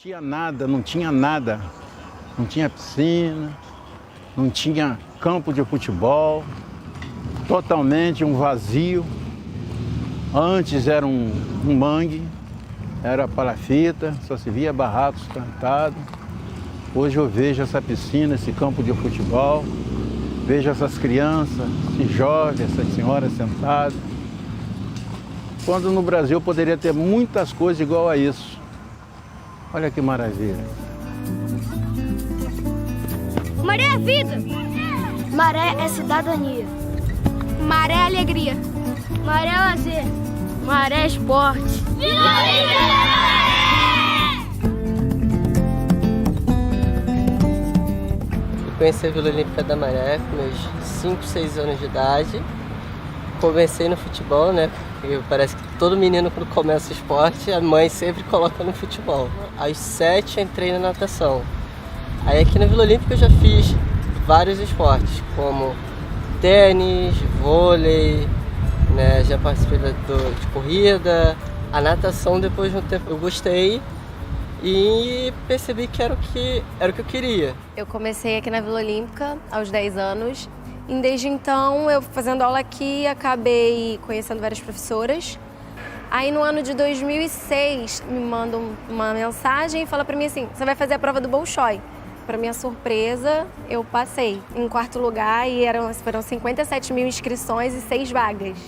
existia nada, não tinha nada. Não tinha piscina, não tinha campo de futebol, totalmente um vazio. Antes era um mangue, era palafita, só se via barracos plantados. Hoje eu vejo essa piscina, esse campo de futebol, vejo essas crianças, esses jovens, essas senhoras sentadas. Quando no Brasil poderia ter muitas coisas igual a isso. Olha que maravilha. Maré é vida. Maré é cidadania. Maré é alegria. Maré é lazer. Maré é esporte. Eu conheci a Vila Olímpica da Maré com meus 5, 6 anos de idade. Comecei no futebol, né? Porque parece que todo menino, quando começa o esporte, a mãe sempre coloca no futebol. Aos 7 entrei na natação. Aí aqui na Vila Olímpica eu já fiz vários esportes, como tênis, vôlei, né? Já participei de corrida. A natação, depois de um tempo, eu gostei e percebi que era o que eu queria. Eu comecei aqui na Vila Olímpica aos 10 anos e desde então eu fazendo aula aqui acabei conhecendo várias professoras. Aí no ano de 2006 me mandam uma mensagem e fala para mim assim, você vai fazer a prova do Bolshoi. Para minha surpresa, eu passei em 4º lugar e foram 57 mil inscrições e 6 vagas.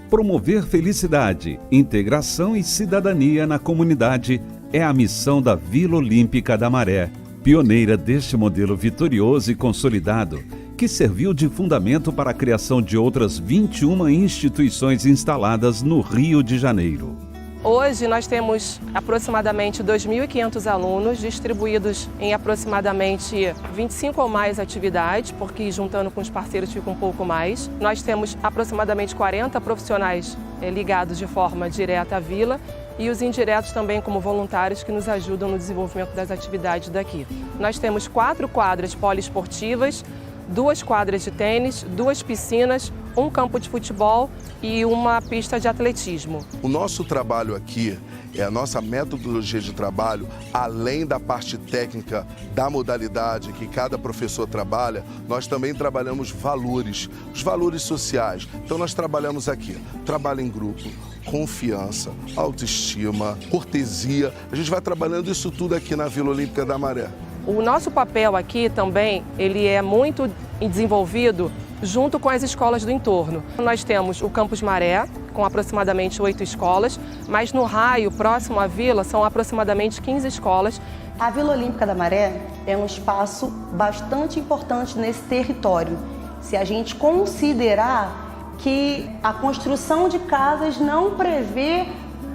Promover felicidade, integração e cidadania na comunidade é a missão da Vila Olímpica da Maré, pioneira deste modelo vitorioso e consolidado, que serviu de fundamento para a criação de outras 21 instituições instaladas no Rio de Janeiro. Hoje nós temos aproximadamente 2.500 alunos distribuídos em aproximadamente 25 ou mais atividades, porque juntando com os parceiros fica um pouco mais. Nós temos aproximadamente 40 profissionais ligados de forma direta à vila e os indiretos também como voluntários que nos ajudam no desenvolvimento das atividades daqui. Nós temos 4 quadras poliesportivas, 2 quadras de tênis, 2 piscinas, um campo de futebol e uma pista de atletismo. O nosso trabalho aqui, a nossa metodologia de trabalho, além da parte técnica da modalidade que cada professor trabalha, nós também trabalhamos valores, os valores sociais. Então nós trabalhamos aqui, trabalho em grupo, confiança, autoestima, cortesia. A gente vai trabalhando isso tudo aqui na Vila Olímpica da Maré. O nosso papel aqui também, ele é muito desenvolvido junto com as escolas do entorno. Nós temos o Campus Maré, com aproximadamente 8 escolas, mas no raio próximo à vila são aproximadamente 15 escolas. A Vila Olímpica da Maré é um espaço bastante importante nesse território. Se a gente considerar que a construção de casas não prevê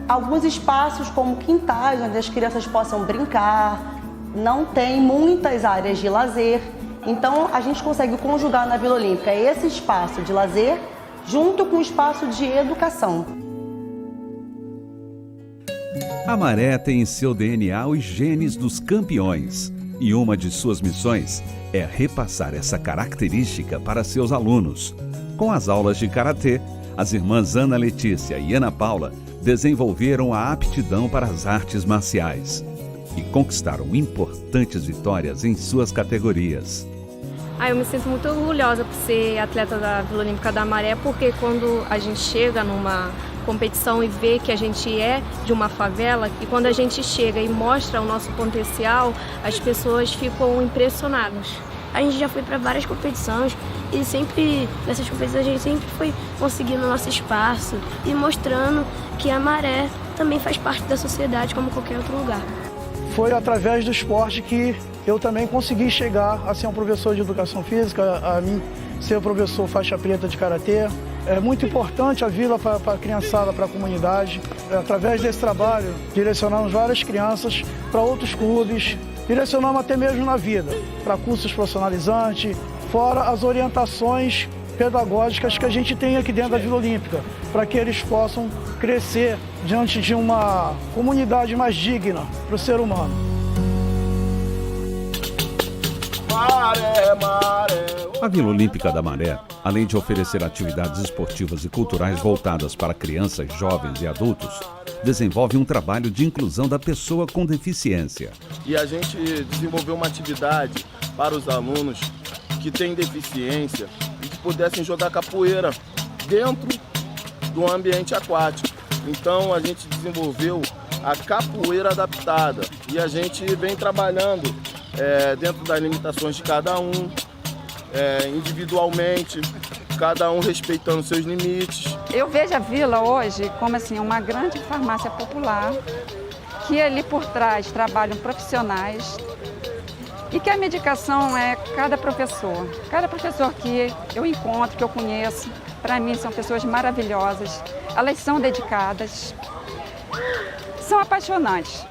alguns espaços como quintais, onde as crianças possam brincar, não tem muitas áreas de lazer. Então, a gente consegue conjugar na Vila Olímpica esse espaço de lazer junto com o espaço de educação. A Maré tem em seu DNA os genes dos campeões e uma de suas missões é repassar essa característica para seus alunos. Com as aulas de karatê, as irmãs Ana Letícia e Ana Paula desenvolveram a aptidão para as artes marciais e conquistaram importantes vitórias em suas categorias. Eu me sinto muito orgulhosa por ser atleta da Vila Olímpica da Maré, porque quando a gente chega numa competição e vê que a gente é de uma favela, e quando a gente chega e mostra o nosso potencial, as pessoas ficam impressionadas. A gente já foi para várias competições e sempre, nessas competições, a gente sempre foi conseguindo nosso espaço e mostrando que a Maré também faz parte da sociedade como qualquer outro lugar. Foi através do esporte que eu também consegui chegar a ser um professor de educação física, a mim ser professor faixa preta de karatê. É muito importante a vila para a criançada, para a comunidade. Através desse trabalho, direcionamos várias crianças para outros clubes, direcionamos até mesmo na vida, para cursos profissionalizantes, fora as orientações pedagógicas que a gente tem aqui dentro da Vila Olímpica, para que eles possam crescer diante de uma comunidade mais digna para o ser humano. Maré, maré. A Vila Olímpica da Maré, além de oferecer atividades esportivas e culturais voltadas para crianças, jovens e adultos, desenvolve um trabalho de inclusão da pessoa com deficiência. E a gente desenvolveu uma atividade para os alunos que têm deficiência e que pudessem jogar capoeira dentro do ambiente aquático. Então a gente desenvolveu a capoeira adaptada e a gente vem trabalhando dentro das limitações de cada um, individualmente, cada um respeitando seus limites. Eu vejo a Vila hoje como assim, uma grande farmácia popular, que ali por trás trabalham profissionais e que a medicação é cada professor. Cada professor que eu encontro, que eu conheço, para mim são pessoas maravilhosas, elas são dedicadas, são apaixonantes.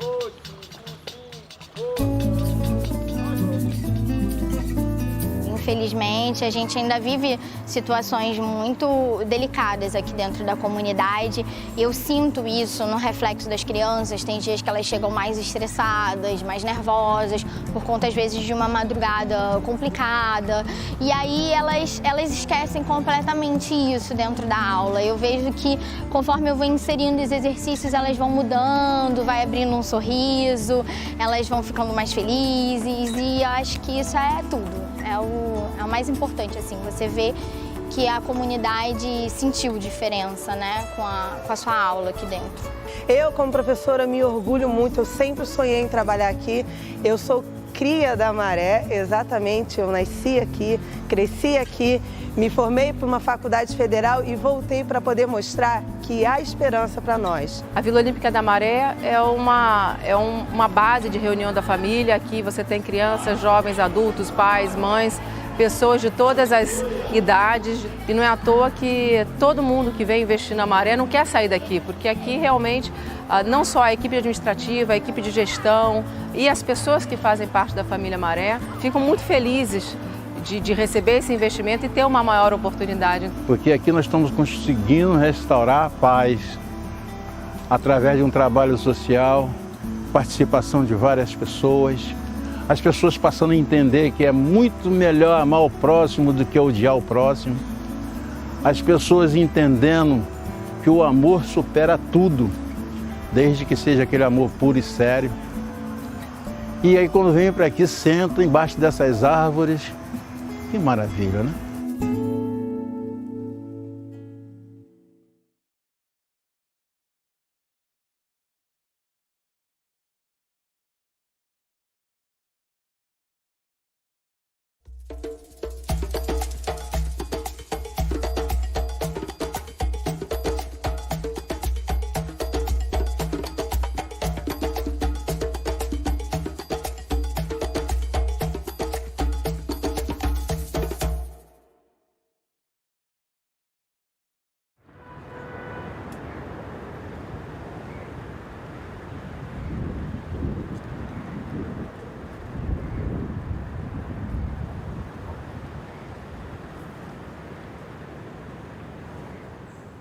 Infelizmente, a gente ainda vive situações muito delicadas aqui dentro da comunidade. Eu sinto isso no reflexo das crianças. Tem dias que elas chegam mais estressadas, mais nervosas, por conta, às vezes, de uma madrugada complicada. E aí elas esquecem completamente isso dentro da aula. Eu vejo que, conforme eu vou inserindo os exercícios, elas vão mudando, vai abrindo um sorriso, elas vão ficando mais felizes. E eu acho que isso é tudo. É o mais importante, assim, você vê que a comunidade sentiu diferença, né, com a sua aula aqui dentro. Eu, como professora, me orgulho muito, eu sempre sonhei em trabalhar aqui. Eu sou cria da Maré, exatamente, eu nasci aqui, cresci aqui, me formei para uma faculdade federal e voltei para poder mostrar que há esperança para nós. A Vila Olímpica da Maré é uma base de reunião da família. Aqui você tem crianças, jovens, adultos, pais, mães, pessoas de todas as idades. E não é à toa que todo mundo que vem investir na Maré não quer sair daqui, porque aqui realmente não só a equipe administrativa, a equipe de gestão e as pessoas que fazem parte da família Maré ficam muito felizes de receber esse investimento e ter uma maior oportunidade. Porque aqui nós estamos conseguindo restaurar a paz através de um trabalho social, participação de várias pessoas, as pessoas passando a entender que é muito melhor amar o próximo do que odiar o próximo, as pessoas entendendo que o amor supera tudo, desde que seja aquele amor puro e sério. E aí quando venho para aqui, sento embaixo dessas árvores. Que maravilha, né?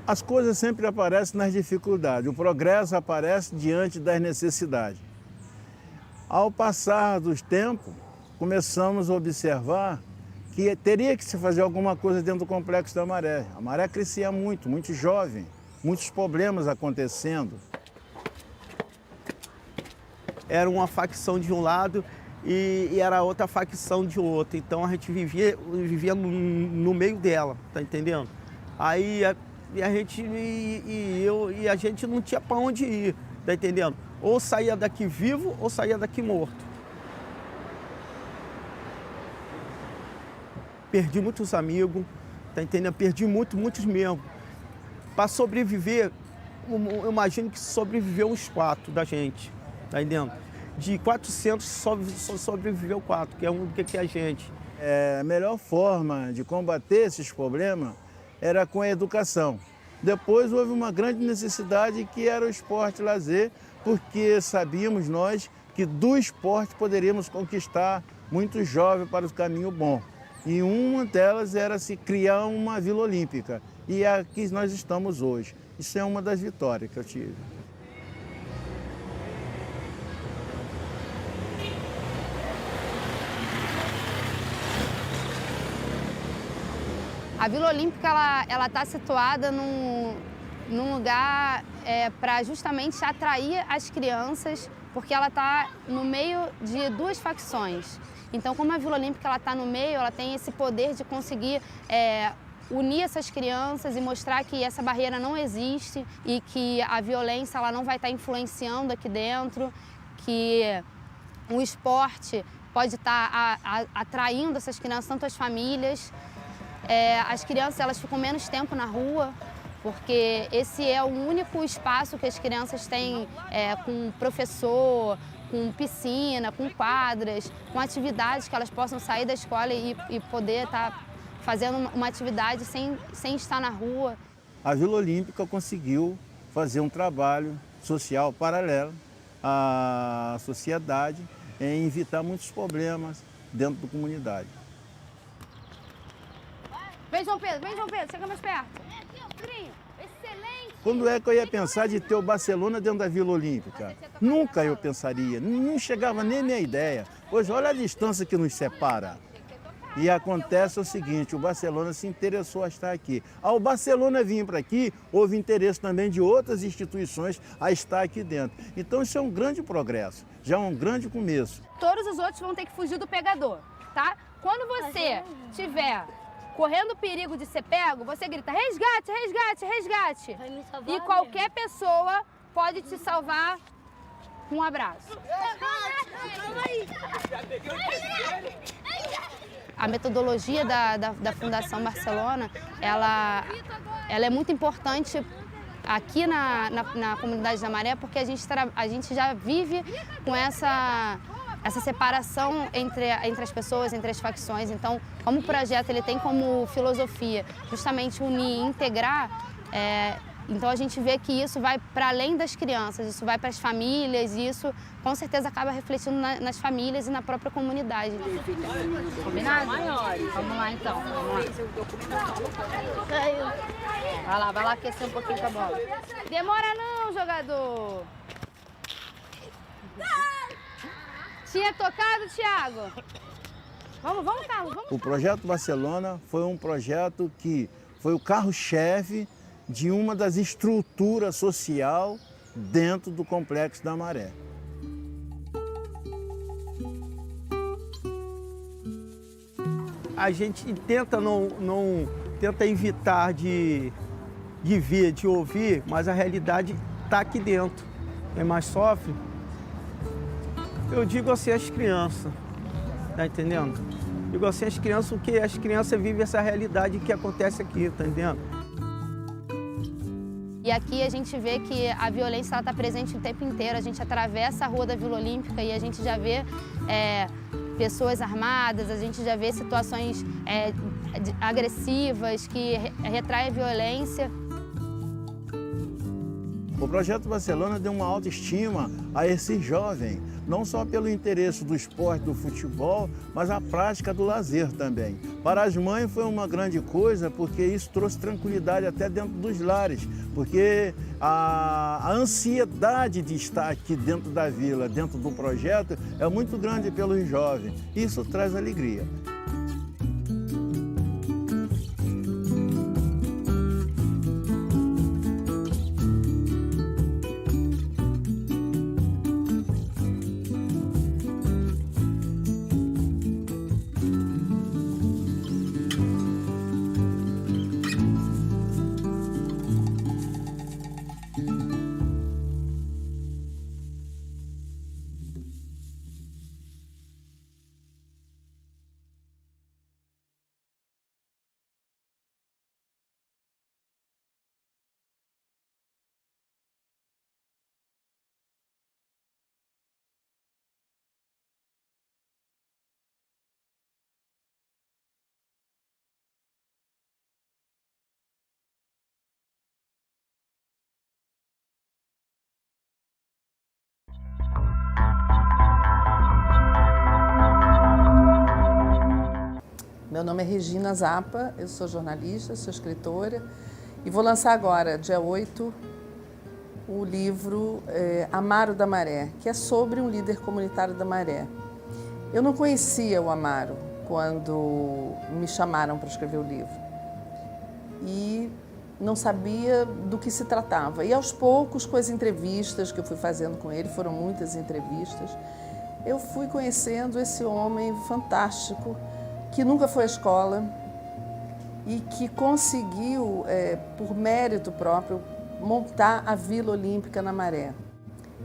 As coisas sempre aparecem nas dificuldades, o progresso aparece diante das necessidades. Ao passar dos tempos, começamos a observar que teria que se fazer alguma coisa dentro do Complexo da Maré. A Maré crescia muito jovem, muitos problemas acontecendo. Era uma facção de um lado e era outra facção de outro, então a gente vivia no meio dela, tá entendendo? Aí a gente não tinha para onde ir, tá entendendo? Ou saía daqui vivo ou saía daqui morto. Perdi muitos amigos, tá entendendo? Perdi muitos mesmo. Para sobreviver, eu imagino que sobreviveu uns 4 da gente, tá entendendo? De 400 só sobreviveu 4, que é um que é a gente. A melhor forma de combater esses problemas era com a educação. Depois houve uma grande necessidade que era o esporte e lazer, porque sabíamos nós que do esporte poderíamos conquistar muitos jovens para o caminho bom. E uma delas era se criar uma Vila Olímpica. E é aqui nós estamos hoje. Isso é uma das vitórias que eu tive. A Vila Olímpica ela está situada num lugar para justamente atrair as crianças, porque ela está no meio de duas facções. Então, como a Vila Olímpica está no meio, ela tem esse poder de conseguir unir essas crianças e mostrar que essa barreira não existe e que a violência ela não vai estar influenciando aqui dentro, que o esporte pode estar atraindo essas crianças, tanto as famílias. As crianças elas ficam menos tempo na rua, porque esse é o único espaço que as crianças têm com professor, com piscina, com quadras, com atividades que elas possam sair da escola e poder estar fazendo uma atividade sem estar na rua. A Vila Olímpica conseguiu fazer um trabalho social paralelo à sociedade em evitar muitos problemas dentro da comunidade. Vem, João Pedro, chega mais perto. Excelente! Quando é que eu ia pensar de ter o Barcelona dentro da Vila Olímpica? Nunca eu pensaria, não chegava nem a minha ideia. Hoje, olha a distância que nos separa. E acontece o seguinte, o Barcelona se interessou a estar aqui. Ao Barcelona vir para aqui, houve interesse também de outras instituições a estar aqui dentro. Então isso é um grande progresso, já é um grande começo. Todos os outros vão ter que fugir do pegador, tá? Quando você tiver correndo o perigo de ser pego, você grita resgate, resgate, resgate. E qualquer pessoa pode te salvar com um abraço. A metodologia da Fundação Barcelona, ela é muito importante aqui na comunidade da Maré, porque a gente já vive com essa separação entre as pessoas, entre as facções. Então, como o projeto ele tem como filosofia justamente unir e integrar, então a gente vê que isso vai para além das crianças, isso vai para as famílias e isso com certeza acaba refletindo nas famílias e na própria comunidade. Combinado? Vamos lá então. Vai lá aquecer um pouquinho com a bola. Demora não, jogador! Tinha tocado, Thiago? Vamos, Carlos, vamos. O projeto Barcelona foi um projeto que foi o carro-chefe de uma das estruturas social dentro do Complexo da Maré. A gente tenta tenta evitar de ver, de ouvir, mas a realidade está aqui dentro. Quem mais sofre? Eu digo assim, as crianças, tá entendendo? Digo assim, as crianças, porque as crianças vivem essa realidade que acontece aqui, tá entendendo? E aqui a gente vê que a violência está presente o tempo inteiro. A gente atravessa a rua da Vila Olímpica e a gente já vê pessoas armadas, a gente já vê situações agressivas que retraem a violência. O projeto Barcelona deu uma autoestima a esse jovem, não só pelo interesse do esporte, do futebol, mas a prática do lazer também. Para as mães foi uma grande coisa, porque isso trouxe tranquilidade até dentro dos lares, porque a ansiedade de estar aqui dentro da vila, dentro do projeto, é muito grande pelos jovens. Isso traz alegria. Meu nome é Regina Zappa, eu sou jornalista, sou escritora e vou lançar agora, dia 8, o livro Amaro da Maré, que é sobre um líder comunitário da Maré. Eu não conhecia o Amaro quando me chamaram para escrever o livro. e não sabia do que se tratava. E aos poucos, com as entrevistas que eu fui fazendo com ele, foram muitas entrevistas, eu fui conhecendo esse homem fantástico, que nunca foi à escola e que conseguiu, por mérito próprio, montar a Vila Olímpica na Maré.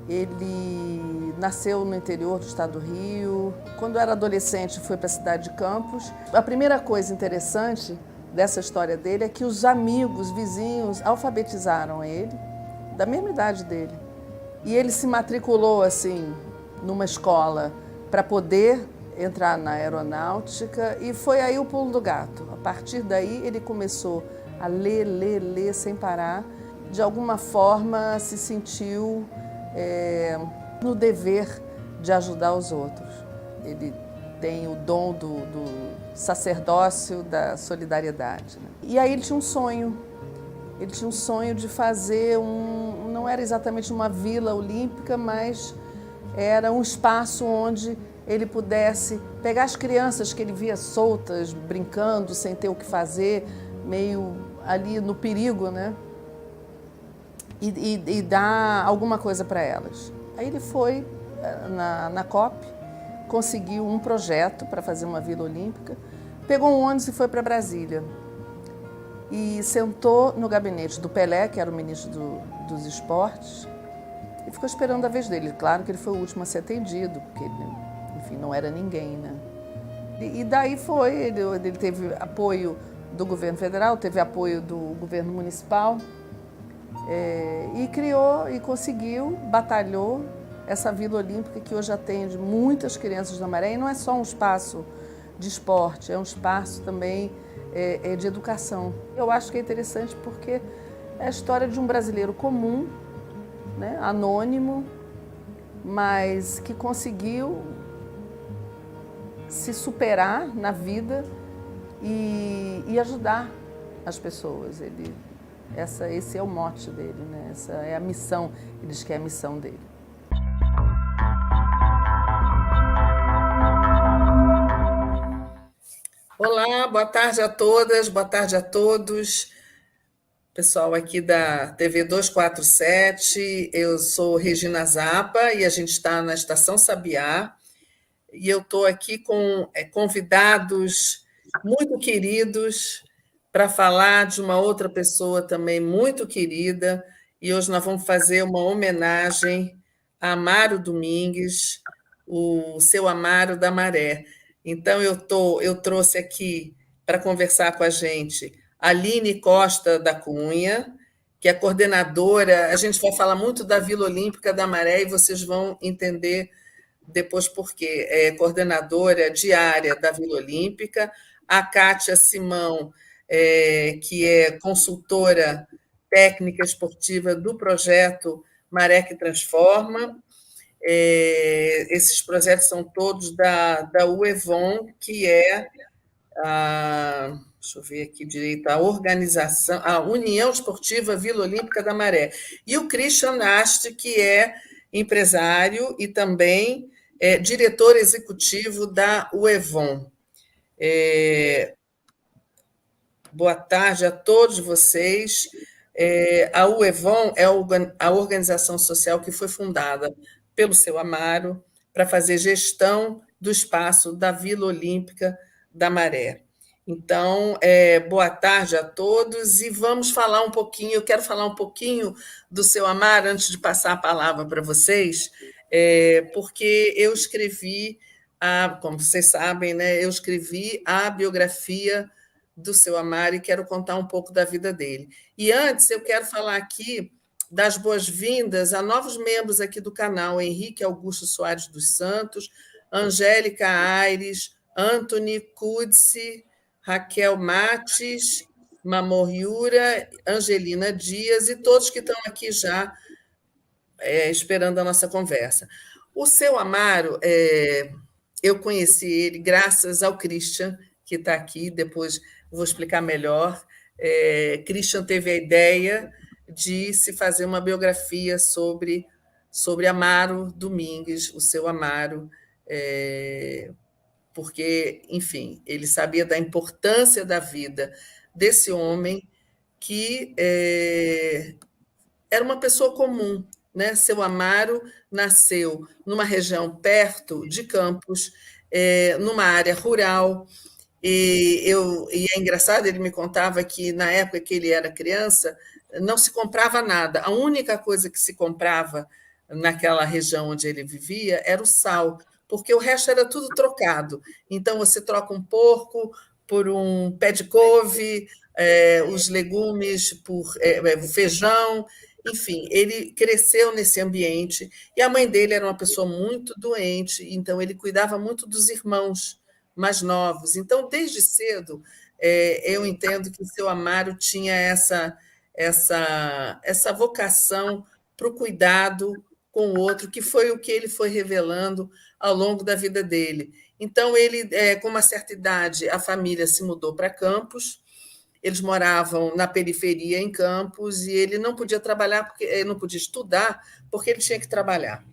Ele nasceu no interior do estado do Rio. Quando era adolescente, foi para a cidade de Campos. A primeira coisa interessante dessa história dele é que os amigos, vizinhos, alfabetizaram ele, da mesma idade dele. E ele se matriculou, assim, numa escola para poder entrar na aeronáutica, e foi aí o pulo do gato. A partir daí, ele começou a ler sem parar. De alguma forma, se sentiu no dever de ajudar os outros. Ele tem o dom do sacerdócio da solidariedade, né? E aí ele tinha um sonho. Ele tinha um sonho de fazer não era exatamente uma vila olímpica, mas era um espaço onde ele pudesse pegar as crianças que ele via soltas, brincando, sem ter o que fazer, meio ali no perigo, né? E dar alguma coisa para elas. Aí ele foi na COP, conseguiu um projeto para fazer uma Vila Olímpica, pegou um ônibus e foi para Brasília. E sentou no gabinete do Pelé, que era o ministro dos esportes, e ficou esperando a vez dele. Claro que ele foi o último a ser atendido, porque ele, enfim, não era ninguém, né? E daí foi, ele teve apoio do governo federal, teve apoio do governo municipal, e criou e conseguiu, batalhou essa Vila Olímpica que hoje atende muitas crianças da Maré, e não é só um espaço de esporte, é um espaço também de educação. Eu acho que é interessante porque é a história de um brasileiro comum, né, anônimo, mas que conseguiu se superar na vida e ajudar as pessoas. Esse é o mote dele, né? Essa é a missão, ele diz que é a missão dele. Olá, boa tarde a todas, boa tarde a todos. Pessoal aqui da TV 247, eu sou Regina Zappa e a gente está na Estação Sabiá. E eu estou aqui com convidados muito queridos para falar de uma outra pessoa também muito querida. E hoje nós vamos fazer uma homenagem a Amaro Domingues, o seu Amaro da Maré. Então, eu trouxe aqui para conversar com a gente a Aline Costa da Cunha, que é coordenadora. A gente vai falar muito da Vila Olímpica da Maré e vocês vão entender depois por quê. É coordenadora diária da Vila Olímpica. A Kátia Simão, que é consultora técnica esportiva do projeto Maré que Transforma. Esses projetos são todos da UEVON, que é deixa eu ver aqui direito, a organização, a União Esportiva Vila Olímpica da Maré. E o Christian Nast, que é empresário e também diretor executivo da UEVON. Boa tarde a todos vocês. A UEVON é a organização social que foi fundada pelo seu Amaro para fazer gestão do espaço da Vila Olímpica da Maré. Então, boa tarde a todos e vamos falar um pouquinho, eu quero falar um pouquinho do seu Amaro antes de passar a palavra para vocês, porque eu escrevi, como vocês sabem, né, eu escrevi a biografia do seu Amaro e quero contar um pouco da vida dele. E antes eu quero falar aqui das boas-vindas a novos membros aqui do canal, Henrique Augusto Soares dos Santos, Angélica Aires, Anthony Kudsi, Raquel Mates, Mamor Yura, Angelina Dias e todos que estão aqui já esperando a nossa conversa. O seu Amaro, eu conheci ele graças ao Christian, que está aqui, depois vou explicar melhor. Christian teve a ideia de se fazer uma biografia sobre Amaro Domingues, o seu Amaro, porque, enfim, ele sabia da importância da vida desse homem que era uma pessoa comum, né? Seu Amaro nasceu numa região perto de Campos, numa área rural, e é engraçado, ele me contava que na época que ele era criança, não se comprava nada. A única coisa que se comprava naquela região onde ele vivia era o sal, porque o resto era tudo trocado. Então, você troca um porco por um pé de couve, os legumes por feijão, enfim, ele cresceu nesse ambiente e a mãe dele era uma pessoa muito doente, então ele cuidava muito dos irmãos mais novos. Então, desde cedo, eu entendo que o seu Amaro tinha essa vocação para o cuidado com o outro, que foi o que ele foi revelando ao longo da vida dele. Então, ele, com uma certa idade, a família se mudou para Campos, eles moravam na periferia em Campos, e ele não podia trabalhar, porque ele não podia estudar, porque ele tinha que trabalhar.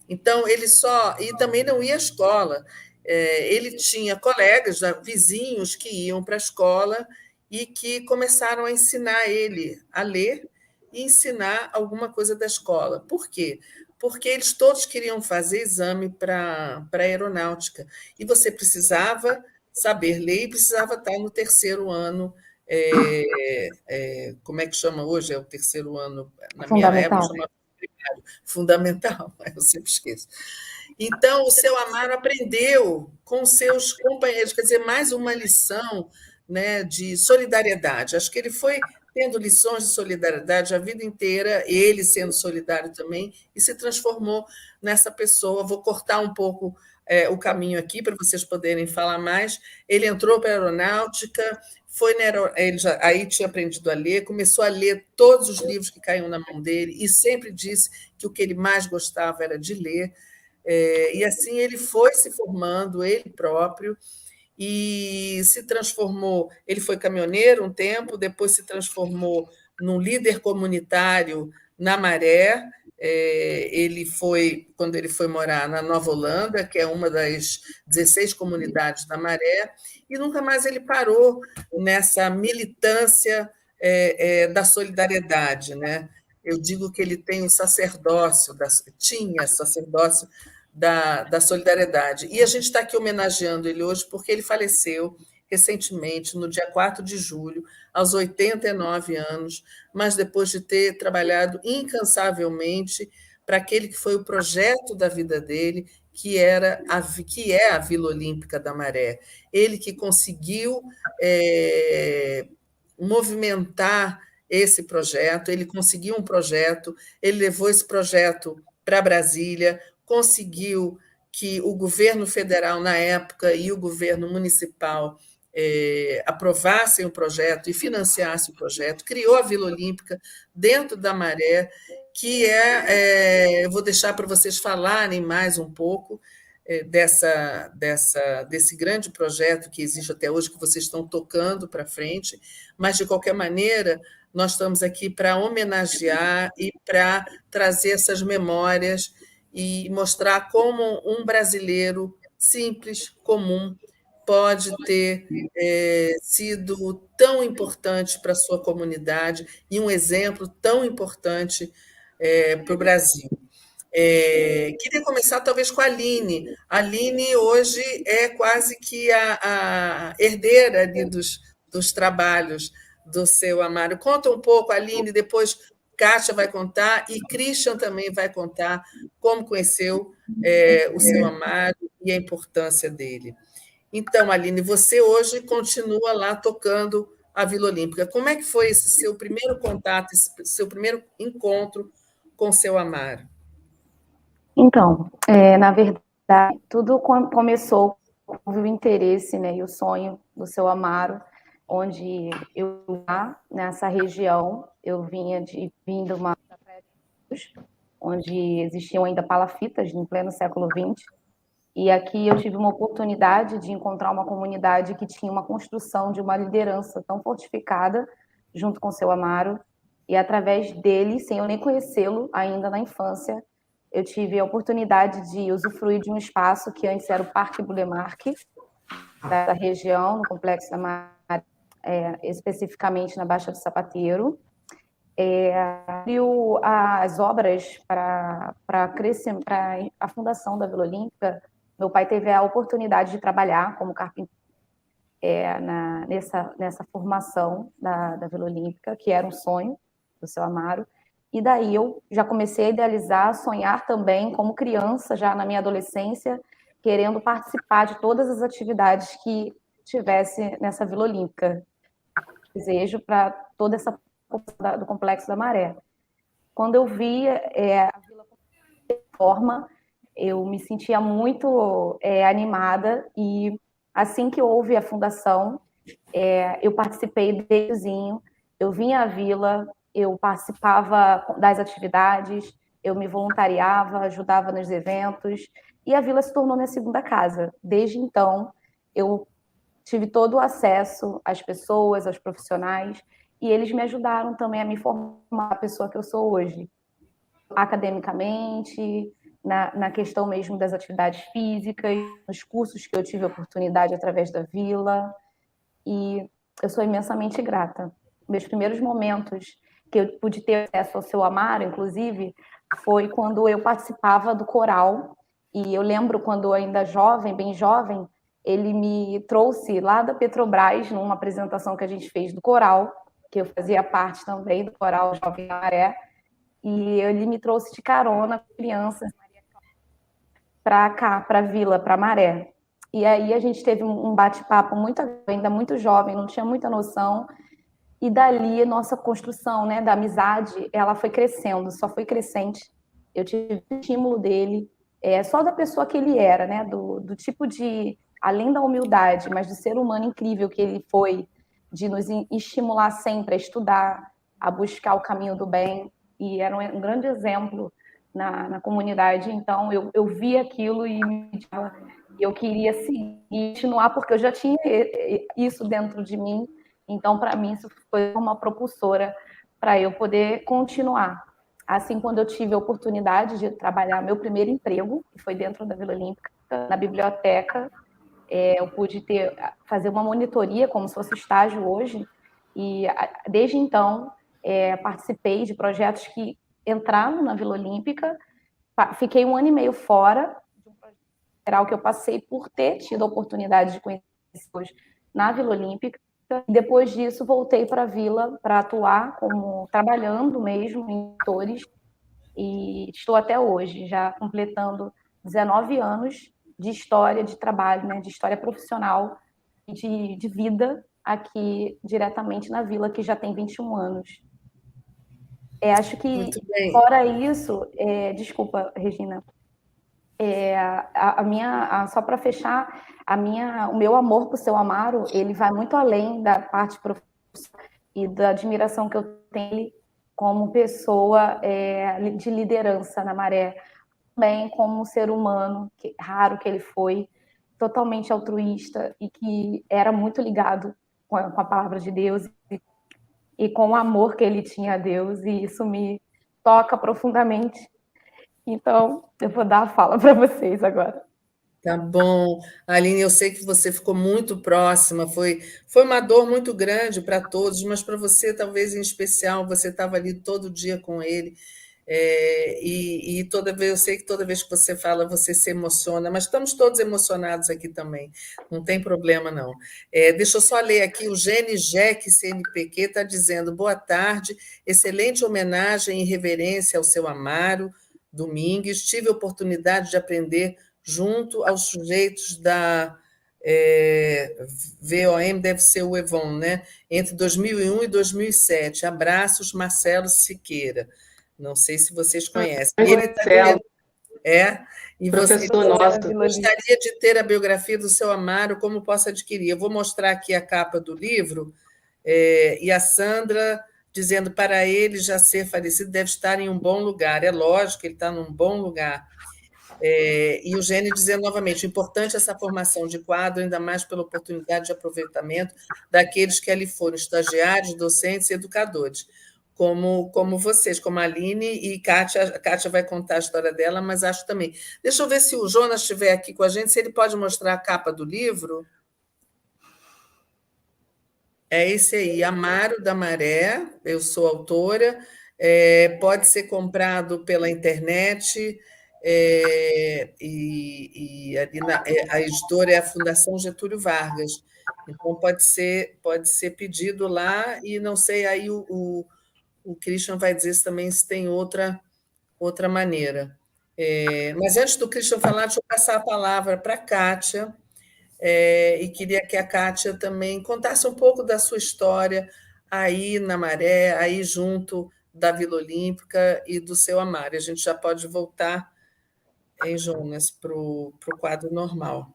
Então, e também não ia à escola. Ele tinha colegas, vizinhos que iam para a escola e que começaram a ensinar ele a ler e ensinar alguma coisa da escola. Por quê? Porque eles todos queriam fazer exame para aeronáutica, e você precisava saber ler e precisava estar no terceiro ano. Como é que chama hoje? É o terceiro ano, na minha época chamava primário, fundamental, eu sempre esqueço. Então, o seu Amaro aprendeu com seus companheiros, quer dizer, mais uma lição, né, de solidariedade. Acho que ele foi tendo lições de solidariedade a vida inteira, ele sendo solidário também, e se transformou nessa pessoa. Vou cortar um pouco o caminho aqui para vocês poderem falar mais. Ele entrou para a aeronáutica, ele aí tinha aprendido a ler, começou a ler todos os livros que caíam na mão dele, e sempre disse que o que ele mais gostava era de ler. E assim ele foi se formando, ele próprio, e se transformou. Ele foi caminhoneiro um tempo, depois se transformou num líder comunitário na Maré. Quando ele foi morar na Nova Holanda, que é uma das 16 comunidades da Maré, e nunca mais ele parou nessa militância da solidariedade, né? Eu digo que ele tem o sacerdócio, tinha sacerdócio da solidariedade. E a gente está aqui homenageando ele hoje porque ele faleceu recentemente, no dia 4 de julho, aos 89 anos, mas depois de ter trabalhado incansavelmente para aquele que foi o projeto da vida dele, que é a Vila Olímpica da Maré. Ele que conseguiu movimentar esse projeto, ele conseguiu um projeto, ele levou esse projeto para Brasília, conseguiu que o governo federal, na época, e o governo municipal aprovassem o projeto e financiassem o projeto, criou a Vila Olímpica dentro da Maré, que eu vou deixar para vocês falarem mais um pouco desse grande projeto que existe até hoje, que vocês estão tocando para frente, mas, de qualquer maneira, nós estamos aqui para homenagear e para trazer essas memórias e mostrar como um brasileiro simples, comum, pode ter sido tão importante para a sua comunidade e um exemplo tão importante para o Brasil. Queria começar, talvez, com a Aline. A Aline, hoje, é quase que a herdeira ali dos trabalhos do seu Amaro. Conta um pouco, Aline, depois Kátia vai contar e Christian também vai contar como conheceu o seu Amaro e a importância dele. Então, Aline, você hoje continua lá tocando a Vila Olímpica. Como é que foi esse seu primeiro contato, esse seu primeiro encontro com o seu Amaro? Então, na verdade, tudo começou com o interesse, né, e o sonho do seu Amaro, onde eu lá nessa região, eu vindo uma onde existiam ainda palafitas em pleno século XX, e aqui eu tive uma oportunidade de encontrar uma comunidade que tinha uma construção de uma liderança tão fortificada, junto com o seu Amaro, e através dele, sem eu nem conhecê-lo ainda na infância, eu tive a oportunidade de usufruir de um espaço que antes era o Parque Bulemarque, da região, no Complexo da Maré, especificamente na Baixa do Sapateiro. As obras para a fundação da Vila Olímpica, meu pai teve a oportunidade de trabalhar como carpinteiro nessa formação da Vila Olímpica, que era um sonho do seu Amaro. E daí eu já comecei a idealizar, sonhar também como criança, já na minha adolescência, querendo participar de todas as atividades que tivesse nessa Vila Olímpica. Desejo para toda essa do Complexo da Maré. Quando eu vi a Vila forma, eu me sentia muito animada, e assim que houve a fundação, eu participei desdezinho, eu vinha à Vila, eu participava das atividades, eu me voluntariava, ajudava nos eventos, e a Vila se tornou minha segunda casa. Desde então, eu tive todo o acesso às pessoas, aos profissionais, e eles me ajudaram também a me formar a pessoa que eu sou hoje, academicamente, na questão mesmo das atividades físicas, nos cursos que eu tive a oportunidade através da Vila, e eu sou imensamente grata. Meus primeiros momentos que eu pude ter acesso ao seu Amaro, inclusive, foi quando eu participava do coral, e eu lembro quando ainda jovem, bem jovem, ele me trouxe lá da Petrobras, numa apresentação que a gente fez do coral, que eu fazia parte também do coral Jovem Maré, e ele me trouxe de carona com crianças para cá, para a Vila, para Maré. E aí a gente teve um bate-papo ainda muito jovem, não tinha muita noção, e dali nossa construção, né, da amizade, ela foi crescendo, só foi crescente. Eu tive o estímulo dele, só da pessoa que ele era, né, do tipo de, além da humildade, mas do ser humano incrível que ele foi, de nos estimular sempre a estudar, a buscar o caminho do bem, e era um grande exemplo na comunidade. Então eu vi aquilo e eu queria seguir, continuar, porque eu já tinha isso dentro de mim. Então, para mim, isso foi uma propulsora para eu poder continuar. Assim, quando eu tive a oportunidade de trabalhar meu primeiro emprego, que foi dentro da Vila Olímpica, na biblioteca, eu pude fazer uma monitoria, como se fosse estágio hoje, e desde então participei de projetos que entraram na Vila Olímpica. Fiquei 1 ano e meio fora de um projeto geral que eu passei por ter tido a oportunidade de conhecer pessoas na Vila Olímpica. Depois disso, voltei para a Vila para atuar trabalhando mesmo em setores, e estou até hoje, já completando 19 anos de história de trabalho, né, de história profissional e de vida aqui diretamente na Vila, que já tem 21 anos. Acho que, fora isso, desculpa, Regina, só para fechar, o meu amor por seu Amaro, ele vai muito além da parte profissional e da admiração que eu tenho como pessoa de liderança na Maré, também como ser humano, raro que ele foi, totalmente altruísta e que era muito ligado com a palavra de Deus e com o amor que ele tinha a Deus, e isso me toca profundamente. Então, eu vou dar a fala para vocês agora. Tá bom. Aline, eu sei que você ficou muito próxima, foi uma dor muito grande para todos, mas para você, talvez em especial, você estava ali todo dia com ele, e toda vez, eu sei que toda vez que você fala, você se emociona, mas estamos todos emocionados aqui também, não tem problema não. Deixa eu só ler aqui, o Gene Jack CNPq está dizendo: boa tarde, excelente homenagem e reverência ao seu Amaro Domingues, tive a oportunidade de aprender junto aos sujeitos da VOM, deve ser o Evon, né? Entre 2001 e 2007. Abraços, Marcelo Siqueira. Não sei se vocês conhecem. Ele Marcelo. E professor você nosso. Gostaria de ter a biografia do seu Amaro, como posso adquirir? Eu vou mostrar aqui a capa do livro, e a Sandra dizendo: para ele já ser falecido, deve estar em um bom lugar. É lógico que ele está num bom lugar. E o Gênio dizendo novamente: importante essa formação de quadro, ainda mais pela oportunidade de aproveitamento daqueles que ali foram estagiários, docentes e educadores, como vocês, como a Aline e Kátia. A Kátia vai contar a história dela, mas acho também. Deixa eu ver se o Jonas estiver aqui com a gente, se ele pode mostrar a capa do livro. É esse aí, Amaro da Maré, eu sou autora, pode ser comprado pela internet, e ali a editora é a Fundação Getúlio Vargas, então pode ser pedido lá, e não sei, aí o Christian vai dizer também se tem outra maneira. Mas antes do Christian falar, deixa eu passar a palavra para a Kátia, e queria que a Kátia também contasse um pouco da sua história aí na Maré, aí junto da Vila Olímpica e do seu Amaro. A gente já pode voltar, hein, Jonas, para o quadro normal.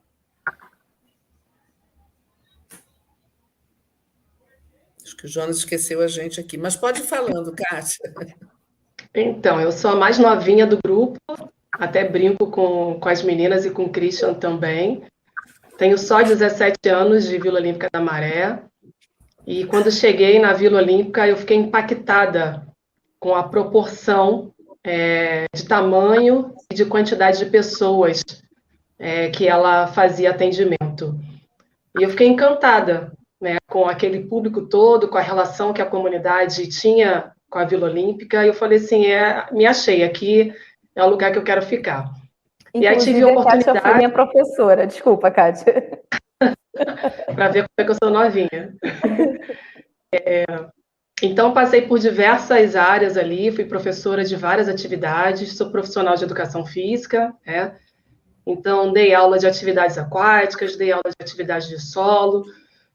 Acho que o Jonas esqueceu a gente aqui, mas pode ir falando, Kátia. Então, eu sou a mais novinha do grupo, até brinco com as meninas e com o Christian também. Tenho só 17 anos de Vila Olímpica da Maré, e quando cheguei na Vila Olímpica, eu fiquei impactada com a proporção de tamanho e de quantidade de pessoas que ela fazia atendimento. E eu fiquei encantada, né, com aquele público todo, com a relação que a comunidade tinha com a Vila Olímpica, e eu falei assim, me achei, aqui é o lugar que eu quero ficar. Inclusive, e aí tive a oportunidade... Kátia foi minha professora, desculpa, Kátia. Para ver como é que eu sou novinha. Então, passei por diversas áreas ali, fui professora de várias atividades, sou profissional de educação física, né? Então, dei aula de atividades aquáticas, dei aula de atividades de solo,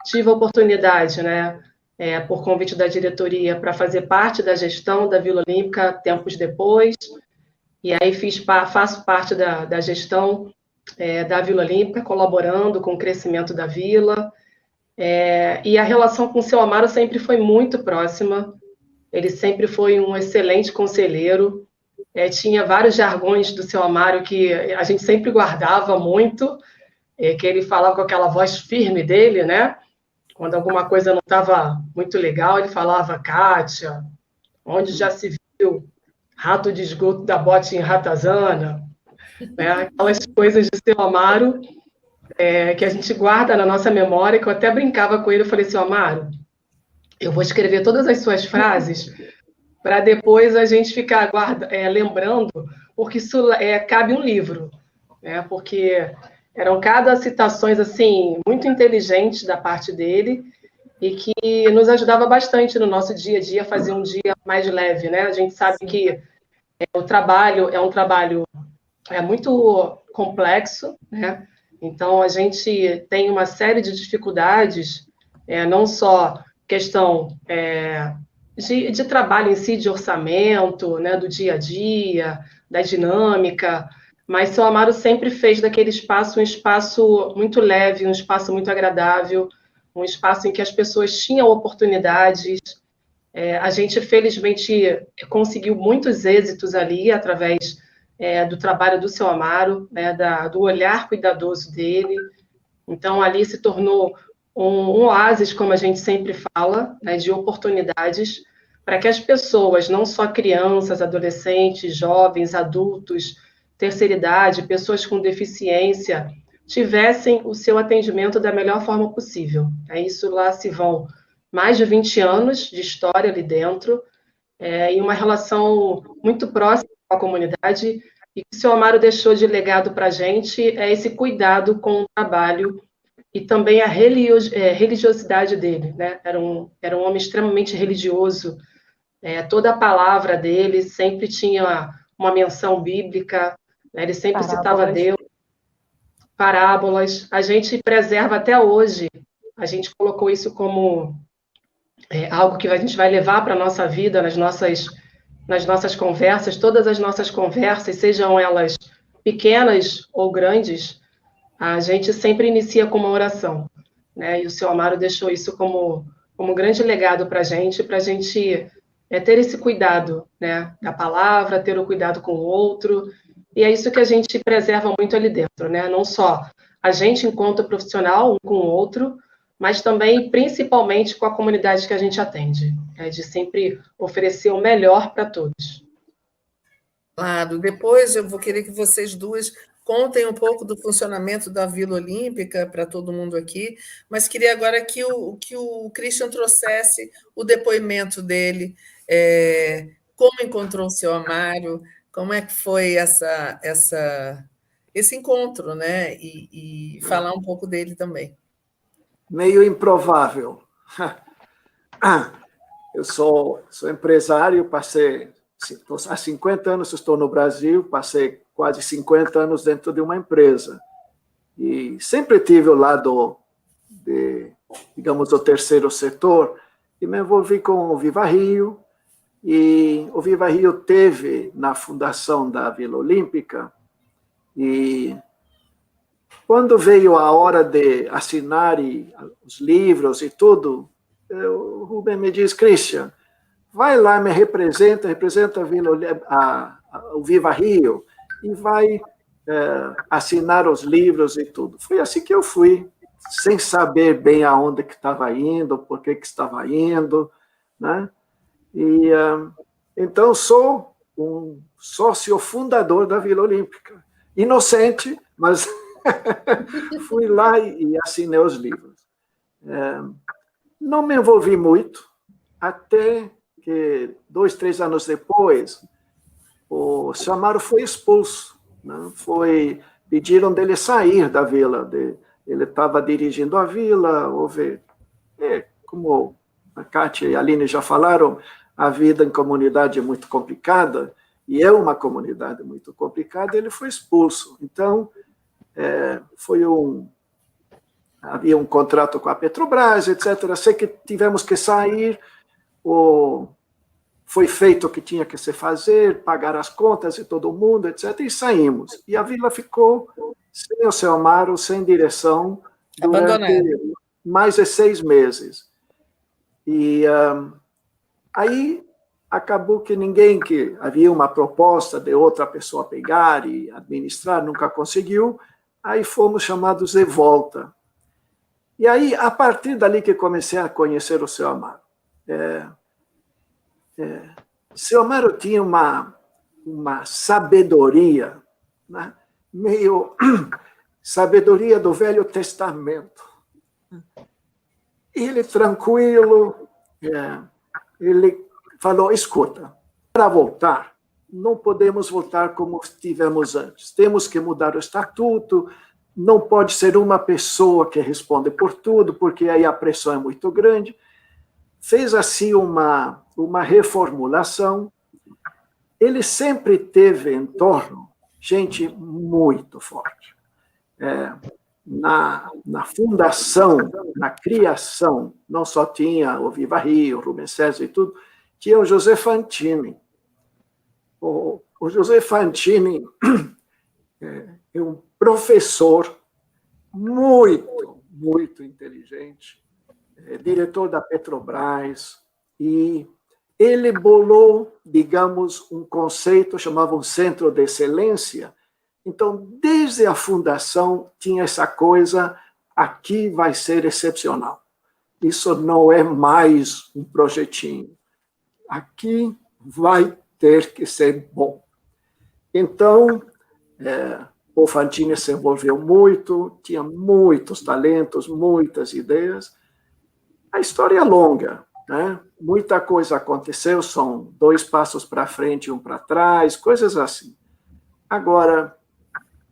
tive a oportunidade, né, por convite da diretoria, para fazer parte da gestão da Vila Olímpica tempos depois, e aí faço parte da gestão da Vila Olímpica, colaborando com o crescimento da Vila, e a relação com o seu Amaro sempre foi muito próxima, ele sempre foi um excelente conselheiro, tinha vários jargões do seu Amaro que a gente sempre guardava muito, que ele falava com aquela voz firme dele, né? Quando alguma coisa não estava muito legal, ele falava, Kátia, onde já se viu rato de esgoto da bote em ratazana, né? Aquelas coisas de seu Amaro que a gente guarda na nossa memória, que eu até brincava com ele, eu falei, seu Amaro, eu vou escrever todas as suas frases para depois a gente ficar lembrando, porque isso cabe um livro, né? Porque eram cada citações assim muito inteligentes da parte dele e que nos ajudava bastante no nosso dia a dia, fazer um dia mais leve, né? A gente sabe que o trabalho é um trabalho muito complexo, né? Então a gente tem uma série de dificuldades, não só questão de trabalho em si, de orçamento, né, do dia a dia, da dinâmica, mas seu Amaro sempre fez daquele espaço um espaço muito leve, um espaço muito agradável, um espaço em que as pessoas tinham oportunidades. A gente, felizmente, conseguiu muitos êxitos ali, através do trabalho do seu Amaro, né, do olhar cuidadoso dele. Então, ali se tornou um oásis, como a gente sempre fala, né, de oportunidades, para que as pessoas, não só crianças, adolescentes, jovens, adultos, terceira idade, pessoas com deficiência, tivessem o seu atendimento da melhor forma possível. Isso lá se vão mais de 20 anos de história ali dentro, e uma relação muito próxima com a comunidade, e que o seu Amaro deixou de legado para a gente esse cuidado com o trabalho e também a religiosidade dele, né? Era um homem extremamente religioso, toda a palavra dele sempre tinha uma menção bíblica, né? Ele sempre citava Deus, parábolas, a gente preserva até hoje, a gente colocou isso como algo que a gente vai levar para a nossa vida, nas nossas conversas, todas as nossas conversas, sejam elas pequenas ou grandes, a gente sempre inicia com uma oração, né? E o seu Amaro deixou isso como um grande legado para a gente ter esse cuidado, né, da palavra, ter o cuidado com o outro, e é isso que a gente preserva muito ali dentro, né? Não só a gente enquanto profissional, um com o outro, mas também, principalmente, com a comunidade que a gente atende, de sempre oferecer o melhor para todos. Claro, depois eu vou querer que vocês duas contem um pouco do funcionamento da Vila Olímpica para todo mundo aqui, mas queria agora que o Christian trouxesse o depoimento dele, como encontrou o seu Amário, como é que foi esse encontro, né? E falar um pouco dele também. Meio improvável. Eu sou empresário, passei há 50 anos estou no Brasil, passei quase 50 anos dentro de uma empresa. E sempre tive o lado, digamos, do terceiro setor, e me envolvi com o Viva Rio, e o Viva Rio teve na fundação da Vila Olímpica, e quando veio a hora de assinar os livros e tudo, o Rubem me diz, Christian, vai lá, me representa o Viva Rio e vai assinar os livros e tudo. Foi assim que eu fui, sem saber bem aonde que estava indo, por que estava indo, né? E então sou um sócio fundador da Vila Olímpica, inocente, mas fui lá e assinei os livros. Não me envolvi muito, até que 2, 3 anos depois, o seu Amário foi expulso. Né? Pediram dele sair da vila. Ele estava dirigindo a vila, como a Kátia e a Aline já falaram, a vida em comunidade é muito complicada, e é uma comunidade muito complicada, ele foi expulso. Então, havia um contrato com a Petrobras, etc. Sei que tivemos que sair, foi feito o que tinha que se fazer, pagar as contas de todo mundo, etc. E saímos. E a vila ficou sem o seu Amário, sem direção, durante mais de 6 meses. E aí acabou que havia uma proposta de outra pessoa pegar e administrar, nunca conseguiu, aí fomos chamados de volta. E aí, a partir dali que comecei a conhecer o seu Amário. Seu Amário tinha uma sabedoria, né? Meio sabedoria do Velho Testamento. Ele, tranquilo, ele falou, escuta, para voltar, não podemos voltar como estivemos antes. Temos que mudar o estatuto, não pode ser uma pessoa que responde por tudo, porque aí a pressão é muito grande. Fez assim uma reformulação. Ele sempre teve em torno gente muito forte. Na fundação, na criação, não só tinha o Viva Rio, o Rubem César e tudo, tinha o José Fantini. O José Fantini é um professor muito, muito inteligente, diretor da Petrobras, e ele bolou, digamos, um conceito, chamava um centro de excelência. Então, desde a fundação, tinha essa coisa, aqui vai ser excepcional. Isso não é mais um projetinho. Aqui vai ter que ser bom. Então, o Fantini se envolveu muito, tinha muitos talentos, muitas ideias. A história é longa, né? Muita coisa aconteceu, são 2 passos para frente e 1 para trás, coisas assim. Agora,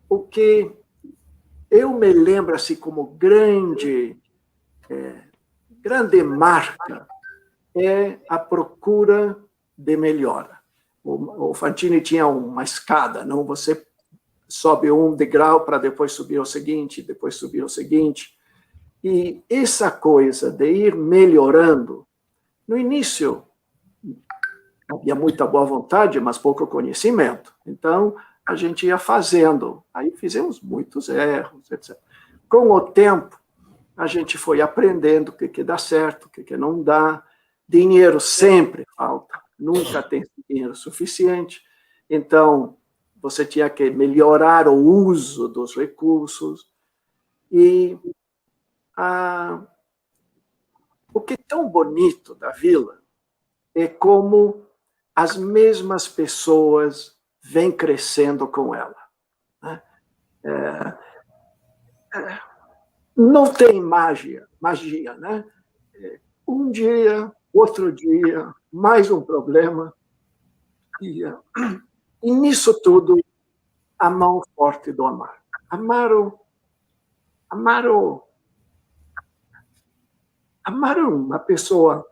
o que eu me lembro assim, como grande marca é a procura de melhora. O Fantini tinha uma escada, não? Você sobe um degrau para depois subir o seguinte, depois subir o seguinte. E essa coisa de ir melhorando, no início havia muita boa vontade, mas pouco conhecimento. Então, a gente ia fazendo. Aí fizemos muitos erros, etc. Com o tempo, a gente foi aprendendo o que dá certo, o que não dá. Dinheiro sempre falta, nunca tem dinheiro suficiente. Então, você tinha que melhorar o uso dos recursos. E o que é tão bonito da vila é como as mesmas pessoas vêm crescendo com ela. Né? Não tem magia, né? Um dia, outro dia, mais um problema. E nisso tudo, a mão forte do Amaro. Amaro é uma pessoa,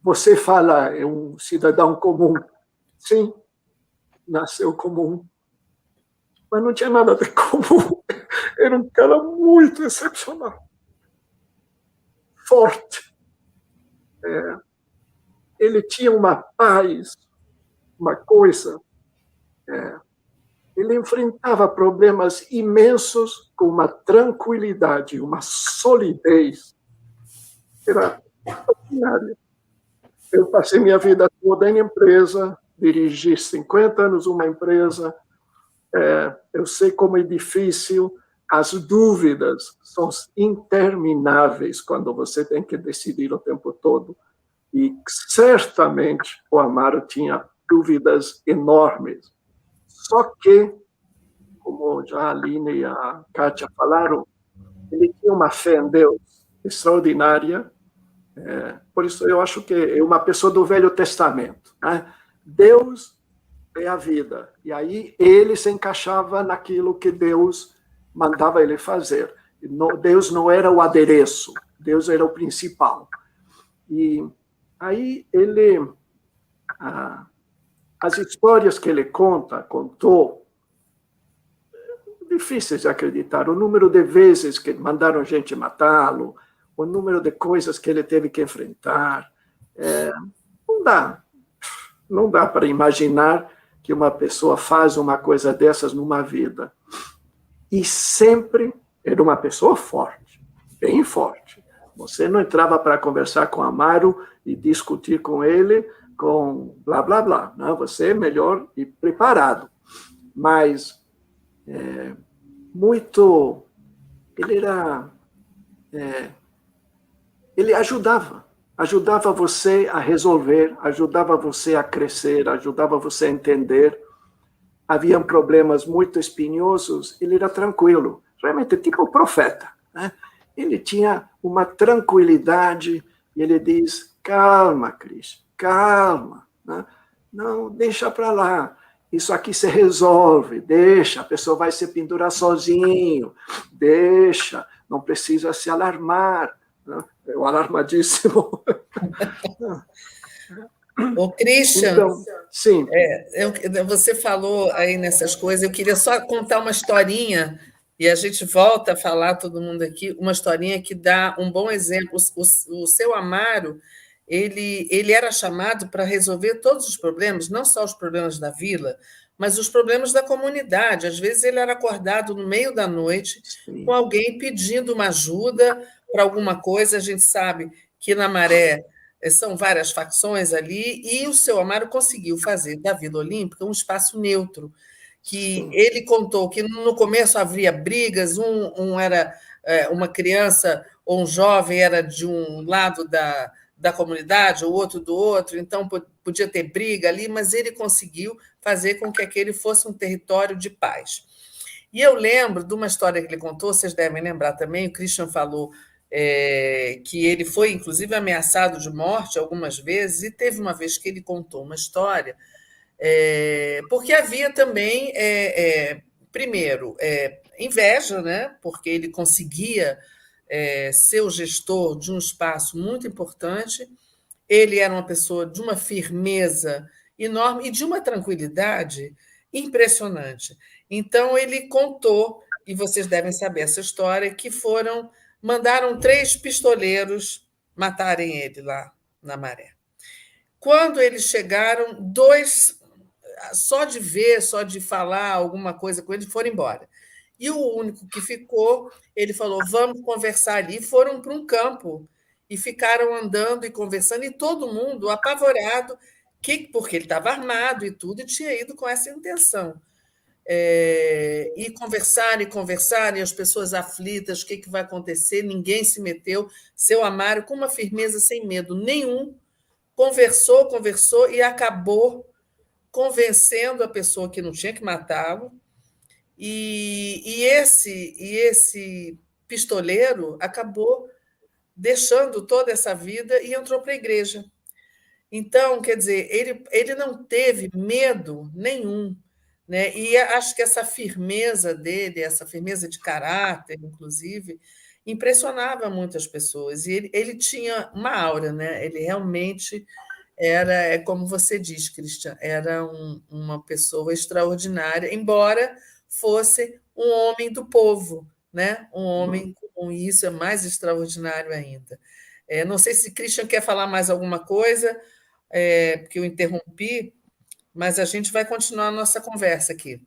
você fala, é um cidadão comum. Sim, nasceu comum. Mas não tinha nada de comum. Era um cara muito excepcional. Forte. Ele tinha uma paz, uma coisa. Ele enfrentava problemas imensos com uma tranquilidade, uma solidez. Era extraordinário. Eu passei minha vida toda em empresa, dirigi 50 anos uma empresa. Eu sei como é difícil, as dúvidas são intermináveis quando você tem que decidir o tempo todo. E certamente o Amaro tinha dúvidas enormes. Só que, como já a Aline e a Kátia falaram, ele tinha uma fé em Deus extraordinária. Por isso eu acho que é uma pessoa do Velho Testamento, né? Deus é a vida. E aí ele se encaixava naquilo que Deus mandava ele fazer. Deus não era o adereço, Deus era o principal. E aí ele... as histórias que ele contou, difíceis de acreditar. O número de vezes que mandaram gente matá-lo, o número de coisas que ele teve que enfrentar. Não dá para imaginar que uma pessoa faz uma coisa dessas numa vida. E sempre era uma pessoa forte, bem forte. Você não entrava para conversar com Amaro e discutir com ele com blá, blá, blá. Não, você é melhor e preparado. Mas ele ajudava você a resolver, ajudava você a crescer, ajudava você a entender. Haviam problemas muito espinhosos, ele era tranquilo, realmente tipo o profeta, né? Ele tinha uma tranquilidade, e ele diz, calma, Cris, calma, né? Não, deixa para lá, isso aqui se resolve, deixa, a pessoa vai se pendurar sozinho, deixa, não precisa se alarmar, né? É o alarmadíssimo. Ô, Christian, então, sim. Você falou aí nessas coisas, eu queria só contar uma historinha, e a gente volta a falar, todo mundo aqui, uma historinha que dá um bom exemplo. O seu Amaro, ele era chamado para resolver todos os problemas, não só os problemas da vila, mas os problemas da comunidade. Às vezes ele era acordado no meio da noite com alguém pedindo uma ajuda para alguma coisa. A gente sabe que na Maré são várias facções ali, e o seu Amaro conseguiu fazer da Vila Olímpica um espaço neutro, que ele contou que no começo havia brigas, um era uma criança ou um jovem era de um lado da comunidade, o outro do outro, então podia ter briga ali, mas ele conseguiu fazer com que aquele fosse um território de paz. E eu lembro de uma história que ele contou, vocês devem lembrar também, o Christian falou que ele foi, inclusive, ameaçado de morte algumas vezes, e teve uma vez que ele contou uma história, porque havia também, primeiro, inveja, né? Porque ele conseguia ser o gestor de um espaço muito importante, ele era uma pessoa de uma firmeza enorme e de uma tranquilidade impressionante. Então, ele contou, e vocês devem saber essa história, que mandaram 3 pistoleiros matarem ele lá na Maré. Quando eles chegaram, 2, só de ver, só de falar alguma coisa com ele, foram embora. E o único que ficou, ele falou, vamos conversar ali. Foram para um campo e ficaram andando e conversando, e todo mundo apavorado, porque ele estava armado e tudo, e tinha ido com essa intenção. E conversaram, e as pessoas aflitas, o que vai acontecer, ninguém se meteu. Seu Amaro, com uma firmeza sem medo nenhum, conversou e acabou convencendo a pessoa que não tinha que matá-lo, E esse pistoleiro acabou deixando toda essa vida e entrou para a igreja. Então, quer dizer, ele não teve medo nenhum, né? E acho que essa firmeza dele, essa firmeza de caráter, inclusive, impressionava muitas pessoas. E ele tinha uma aura, né? Ele realmente era, é como você diz, Christian, era uma pessoa extraordinária, embora fosse um homem do povo, né? Um homem comum, e isso é mais extraordinário ainda. Não sei se Christian quer falar mais alguma coisa, porque eu interrompi, mas a gente vai continuar a nossa conversa aqui.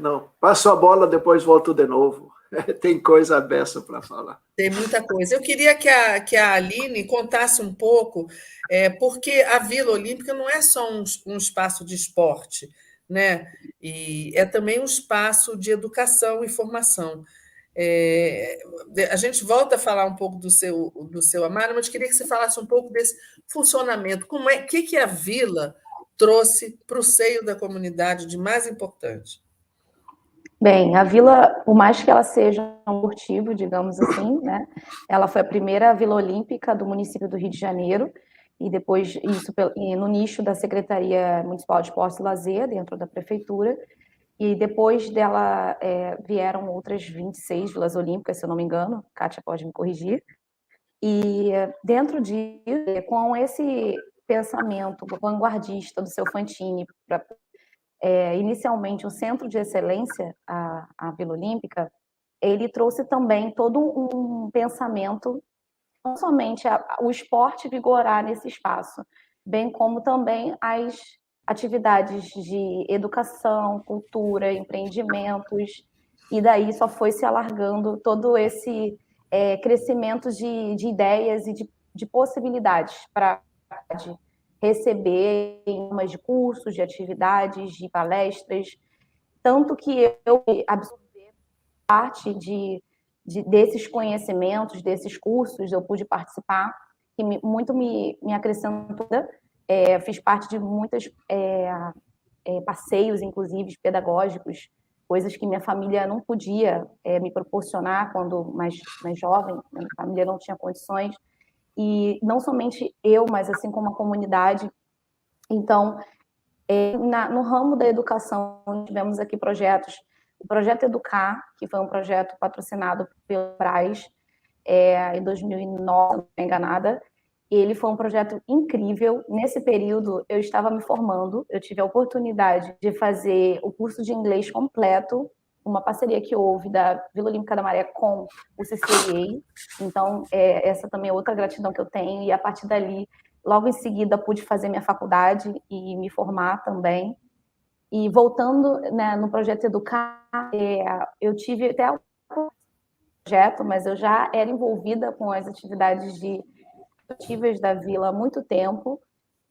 Não, passo a bola, depois volto de novo. Tem coisa beça para falar. Tem muita coisa. Eu queria que a Aline contasse um pouco, porque a Vila Olímpica não é só um espaço de esporte, né? E é também um espaço de educação e formação. A gente volta a falar um pouco do seu Amaro, mas queria que você falasse um pouco desse funcionamento. O que a Vila trouxe para o seio da comunidade de mais importante? Bem, a Vila, por mais que ela seja um esportivo, digamos assim, né, ela foi a primeira Vila Olímpica do município do Rio de Janeiro, e depois isso no nicho da Secretaria Municipal de Esporte e Lazer, dentro da prefeitura, e depois dela vieram outras 26 Vilas Olímpicas, se eu não me engano, Kátia pode me corrigir, e dentro disso, com esse pensamento vanguardista do seu Fantini, inicialmente um centro de excelência, a Vila Olímpica, ele trouxe também todo um pensamento, não somente o esporte vigorar nesse espaço, bem como também as atividades de educação, cultura, empreendimentos, e daí só foi se alargando todo esse crescimento de ideias e de possibilidades para receber temas de cursos, de atividades, de palestras, tanto que eu absorvi parte desses conhecimentos, desses cursos, eu pude participar, que muito me acrescentou. Fiz parte de muitos passeios, inclusive, pedagógicos, coisas que minha família não podia me proporcionar quando mais jovem, minha família não tinha condições. E não somente eu, mas assim como a comunidade. Então, no ramo da educação, tivemos aqui projetos. O Projeto Educar, que foi um projeto patrocinado pelo Braz em 2009, se não estou enganada. Ele foi um projeto incrível. Nesse período, eu estava me formando, eu tive a oportunidade de fazer o curso de inglês completo, uma parceria que houve da Vila Olímpica da Maré com o CCIA. Então, essa também é outra gratidão que eu tenho. E, a partir dali, logo em seguida, pude fazer minha faculdade e me formar também. E, voltando, né, no Projeto Educar, eu tive até o projeto, mas eu já era envolvida com as atividades ativas da Vila há muito tempo.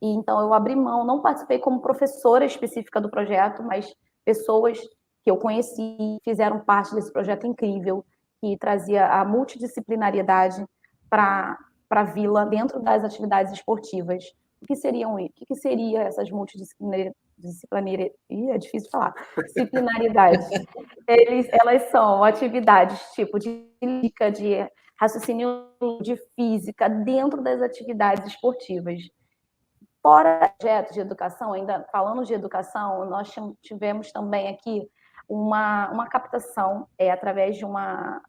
E, então, eu abri mão, não participei como professora específica do projeto, mas pessoas que eu conheci, fizeram parte desse projeto incrível, que trazia a multidisciplinariedade para a Vila dentro das atividades esportivas. O que seriam isso? O que seria essas multidisciplinaridades? É difícil falar. Disciplinaridades. Elas são atividades tipo de raciocínio de física dentro das atividades esportivas. Fora projetos de educação, ainda falando de educação, nós tivemos também aqui uma captação através de uma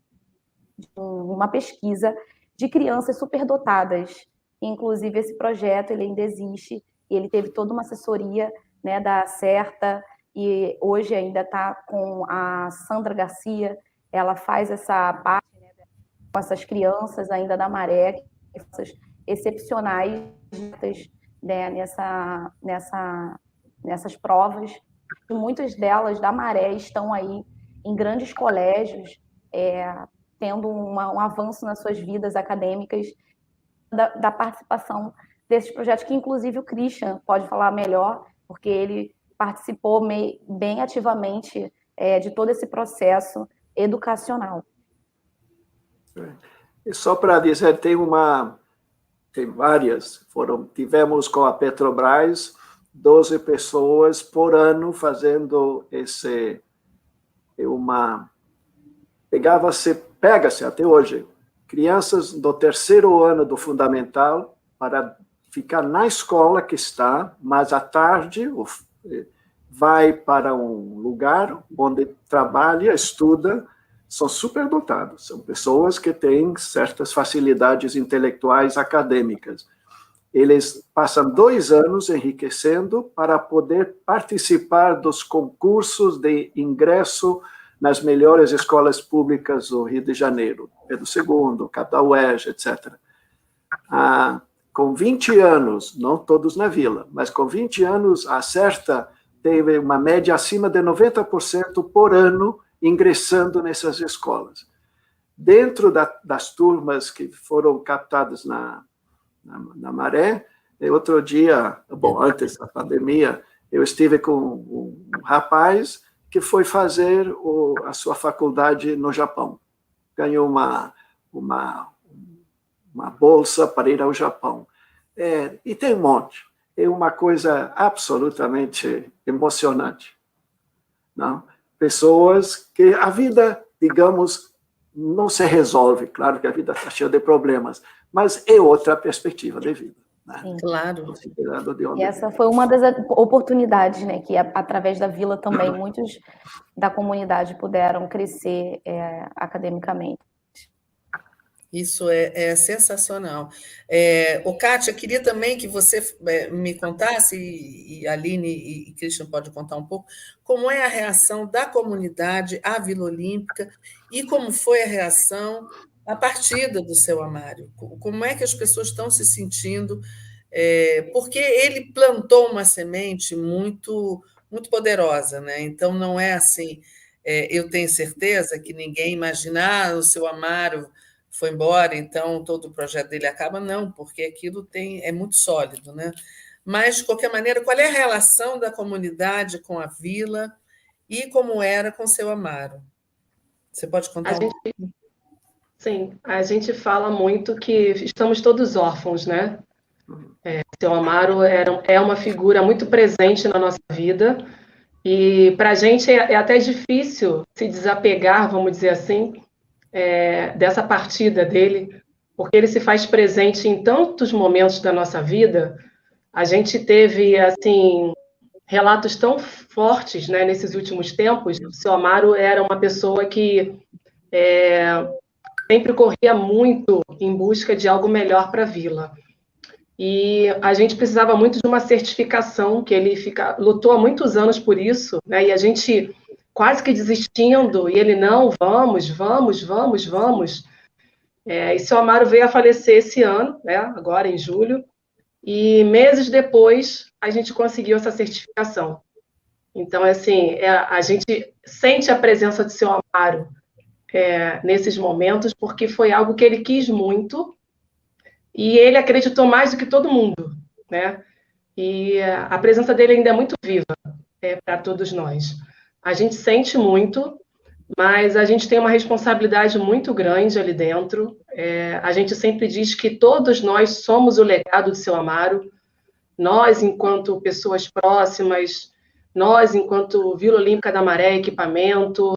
pesquisa de crianças superdotadas. Inclusive, esse projeto ele ainda existe, e ele teve toda uma assessoria, né, da Certa, e hoje ainda está com a Sandra Garcia, ela faz essa parte, né, com essas crianças ainda da Maré, essas excepcionais, né, nessas provas. E muitas delas da Maré estão aí em grandes colégios, tendo um avanço nas suas vidas acadêmicas, da participação desses projetos, que inclusive o Christian pode falar melhor, porque ele participou bem ativamente de todo esse processo educacional. E só para dizer, tem várias, tivemos com a Petrobras 12 pessoas por ano fazendo pega-se até hoje crianças do 3º ano do fundamental para ficar na escola que está, mas à tarde vai para um lugar onde trabalha, estuda, são superdotados, são pessoas que têm certas facilidades intelectuais acadêmicas. Eles passam 2 anos enriquecendo para poder participar dos concursos de ingresso nas melhores escolas públicas do Rio de Janeiro, Pedro II, Capital UERJ, etc. Com 20 anos, não todos na vila, mas com 20 anos, a Certa teve uma média acima de 90% por ano ingressando nessas escolas. Dentro das turmas que foram captadas na Maré, outro dia, antes da pandemia, eu estive com um rapaz que foi fazer a sua faculdade no Japão. Ganhou uma bolsa para ir ao Japão. E tem um monte. É uma coisa absolutamente emocionante. Não? Pessoas que a vida, digamos, não se resolve. Claro que a vida está cheia de problemas, mas é outra perspectiva de vida. Né? Claro. E essa foi uma das oportunidades, né, que através da vila também muitos da comunidade puderam crescer academicamente. Isso é sensacional. Kátia, queria também que você me contasse, e a Aline e Christian podem contar um pouco, como é a reação da comunidade à Vila Olímpica e como foi a reação à partida do seu Amário. Como é que as pessoas estão se sentindo? Porque ele plantou uma semente muito, muito poderosa, né? Então, não é assim, eu tenho certeza que ninguém imagina, o seu Amário foi embora, então todo o projeto dele acaba, não, porque aquilo é muito sólido, né? Mas, de qualquer maneira, qual é a relação da comunidade com a vila e como era com o seu Amaro? Você pode contar? Sim, a gente fala muito que estamos todos órfãos, né? Seu Amaro é uma figura muito presente na nossa vida e para a gente é até difícil se desapegar, vamos dizer assim, dessa partida dele, porque ele se faz presente em tantos momentos da nossa vida. A gente teve, assim, relatos tão fortes, né, nesses últimos tempos. O seu Amaro era uma pessoa que sempre corria muito em busca de algo melhor para a vila. E a gente precisava muito de uma certificação, que ele lutou há muitos anos por isso, né, e a gente quase que desistindo, e ele, não, vamos. E seu Amaro veio a falecer esse ano, né, agora em julho, e meses depois a gente conseguiu essa certificação. Então, assim, a gente sente a presença de seu Amaro nesses momentos, porque foi algo que ele quis muito, e ele acreditou mais do que todo mundo, né? E a presença dele ainda é muito viva para todos nós. A gente sente muito, mas a gente tem uma responsabilidade muito grande ali dentro. A gente sempre diz que todos nós somos o legado de seu Amaro, nós, enquanto pessoas próximas, nós, enquanto Vila Olímpica da Maré, equipamento,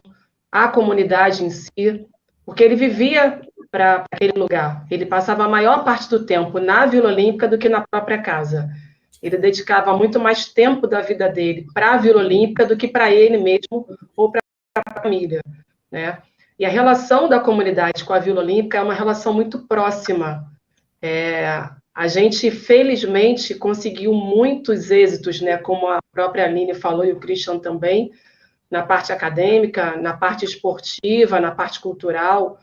a comunidade em si, porque ele vivia para aquele lugar. Ele passava a maior parte do tempo na Vila Olímpica do que na própria casa. Ele dedicava muito mais tempo da vida dele para a Vila Olímpica do que para ele mesmo ou para a família, né? E a relação da comunidade com a Vila Olímpica é uma relação muito próxima. A gente, felizmente, conseguiu muitos êxitos, né? Como a própria Aline falou e o Christian também, na parte acadêmica, na parte esportiva, na parte cultural.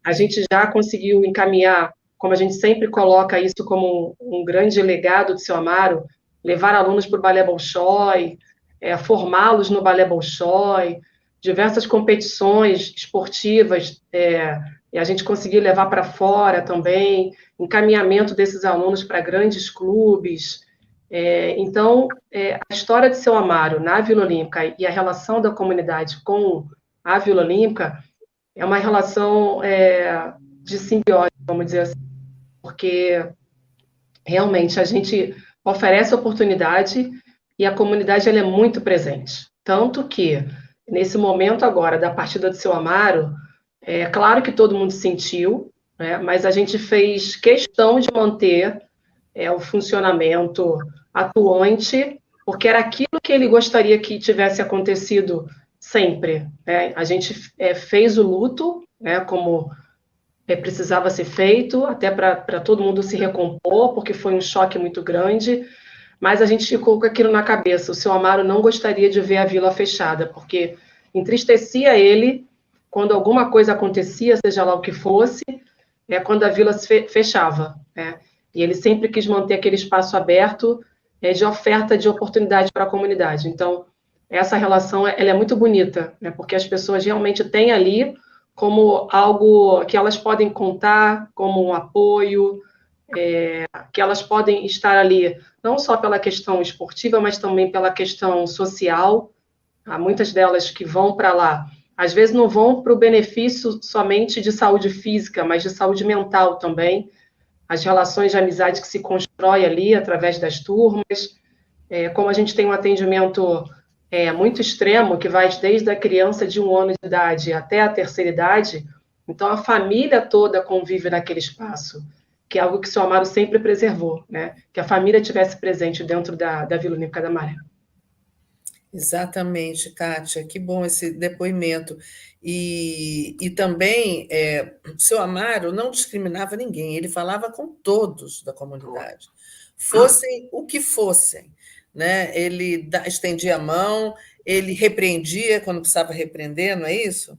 A gente já conseguiu encaminhar, como a gente sempre coloca isso como um grande legado do seu Amaro, levar alunos para o Balé Bolshoi, formá-los no Balé Bolshoi, diversas competições esportivas, e a gente conseguiu levar para fora também, encaminhamento desses alunos para grandes clubes. Então, a história de seu Amaro na Vila Olímpica e a relação da comunidade com a Vila Olímpica é uma relação de simbiose, vamos dizer assim, porque realmente a gente oferece oportunidade e a comunidade ela é muito presente. Tanto que nesse momento agora da partida do seu Amaro, é claro que todo mundo sentiu, né, mas a gente fez questão de manter o funcionamento atuante, porque era aquilo que ele gostaria que tivesse acontecido sempre. Né? A gente fez o luto, né, como precisava ser feito, até para todo mundo se recompor, porque foi um choque muito grande, mas a gente ficou com aquilo na cabeça. O seu Amaro não gostaria de ver a vila fechada, porque entristecia ele quando alguma coisa acontecia, seja lá o que fosse, quando a vila se fechava. Né? E ele sempre quis manter aquele espaço aberto de oferta de oportunidade para a comunidade. Então, essa relação ela é muito bonita, né? Porque as pessoas realmente têm ali como algo que elas podem contar, como um apoio, que elas podem estar ali não só pela questão esportiva, mas também pela questão social. Há muitas delas que vão para lá, às vezes não vão para o benefício somente de saúde física, mas de saúde mental também. As relações de amizade que se constrói ali através das turmas, como a gente tem um atendimento muito extremo, que vai desde a criança de 1 ano de idade até a terceira idade, então a família toda convive naquele espaço, que é algo que o seu Amaro sempre preservou, né? Que a família estivesse presente dentro da Vila Olímpica da Maré. Exatamente, Kátia, que bom esse depoimento. E também, o seu Amaro não discriminava ninguém, ele falava com todos da comunidade, fossem o que fossem. Né? Ele estendia a mão, ele repreendia quando precisava repreender, não é isso?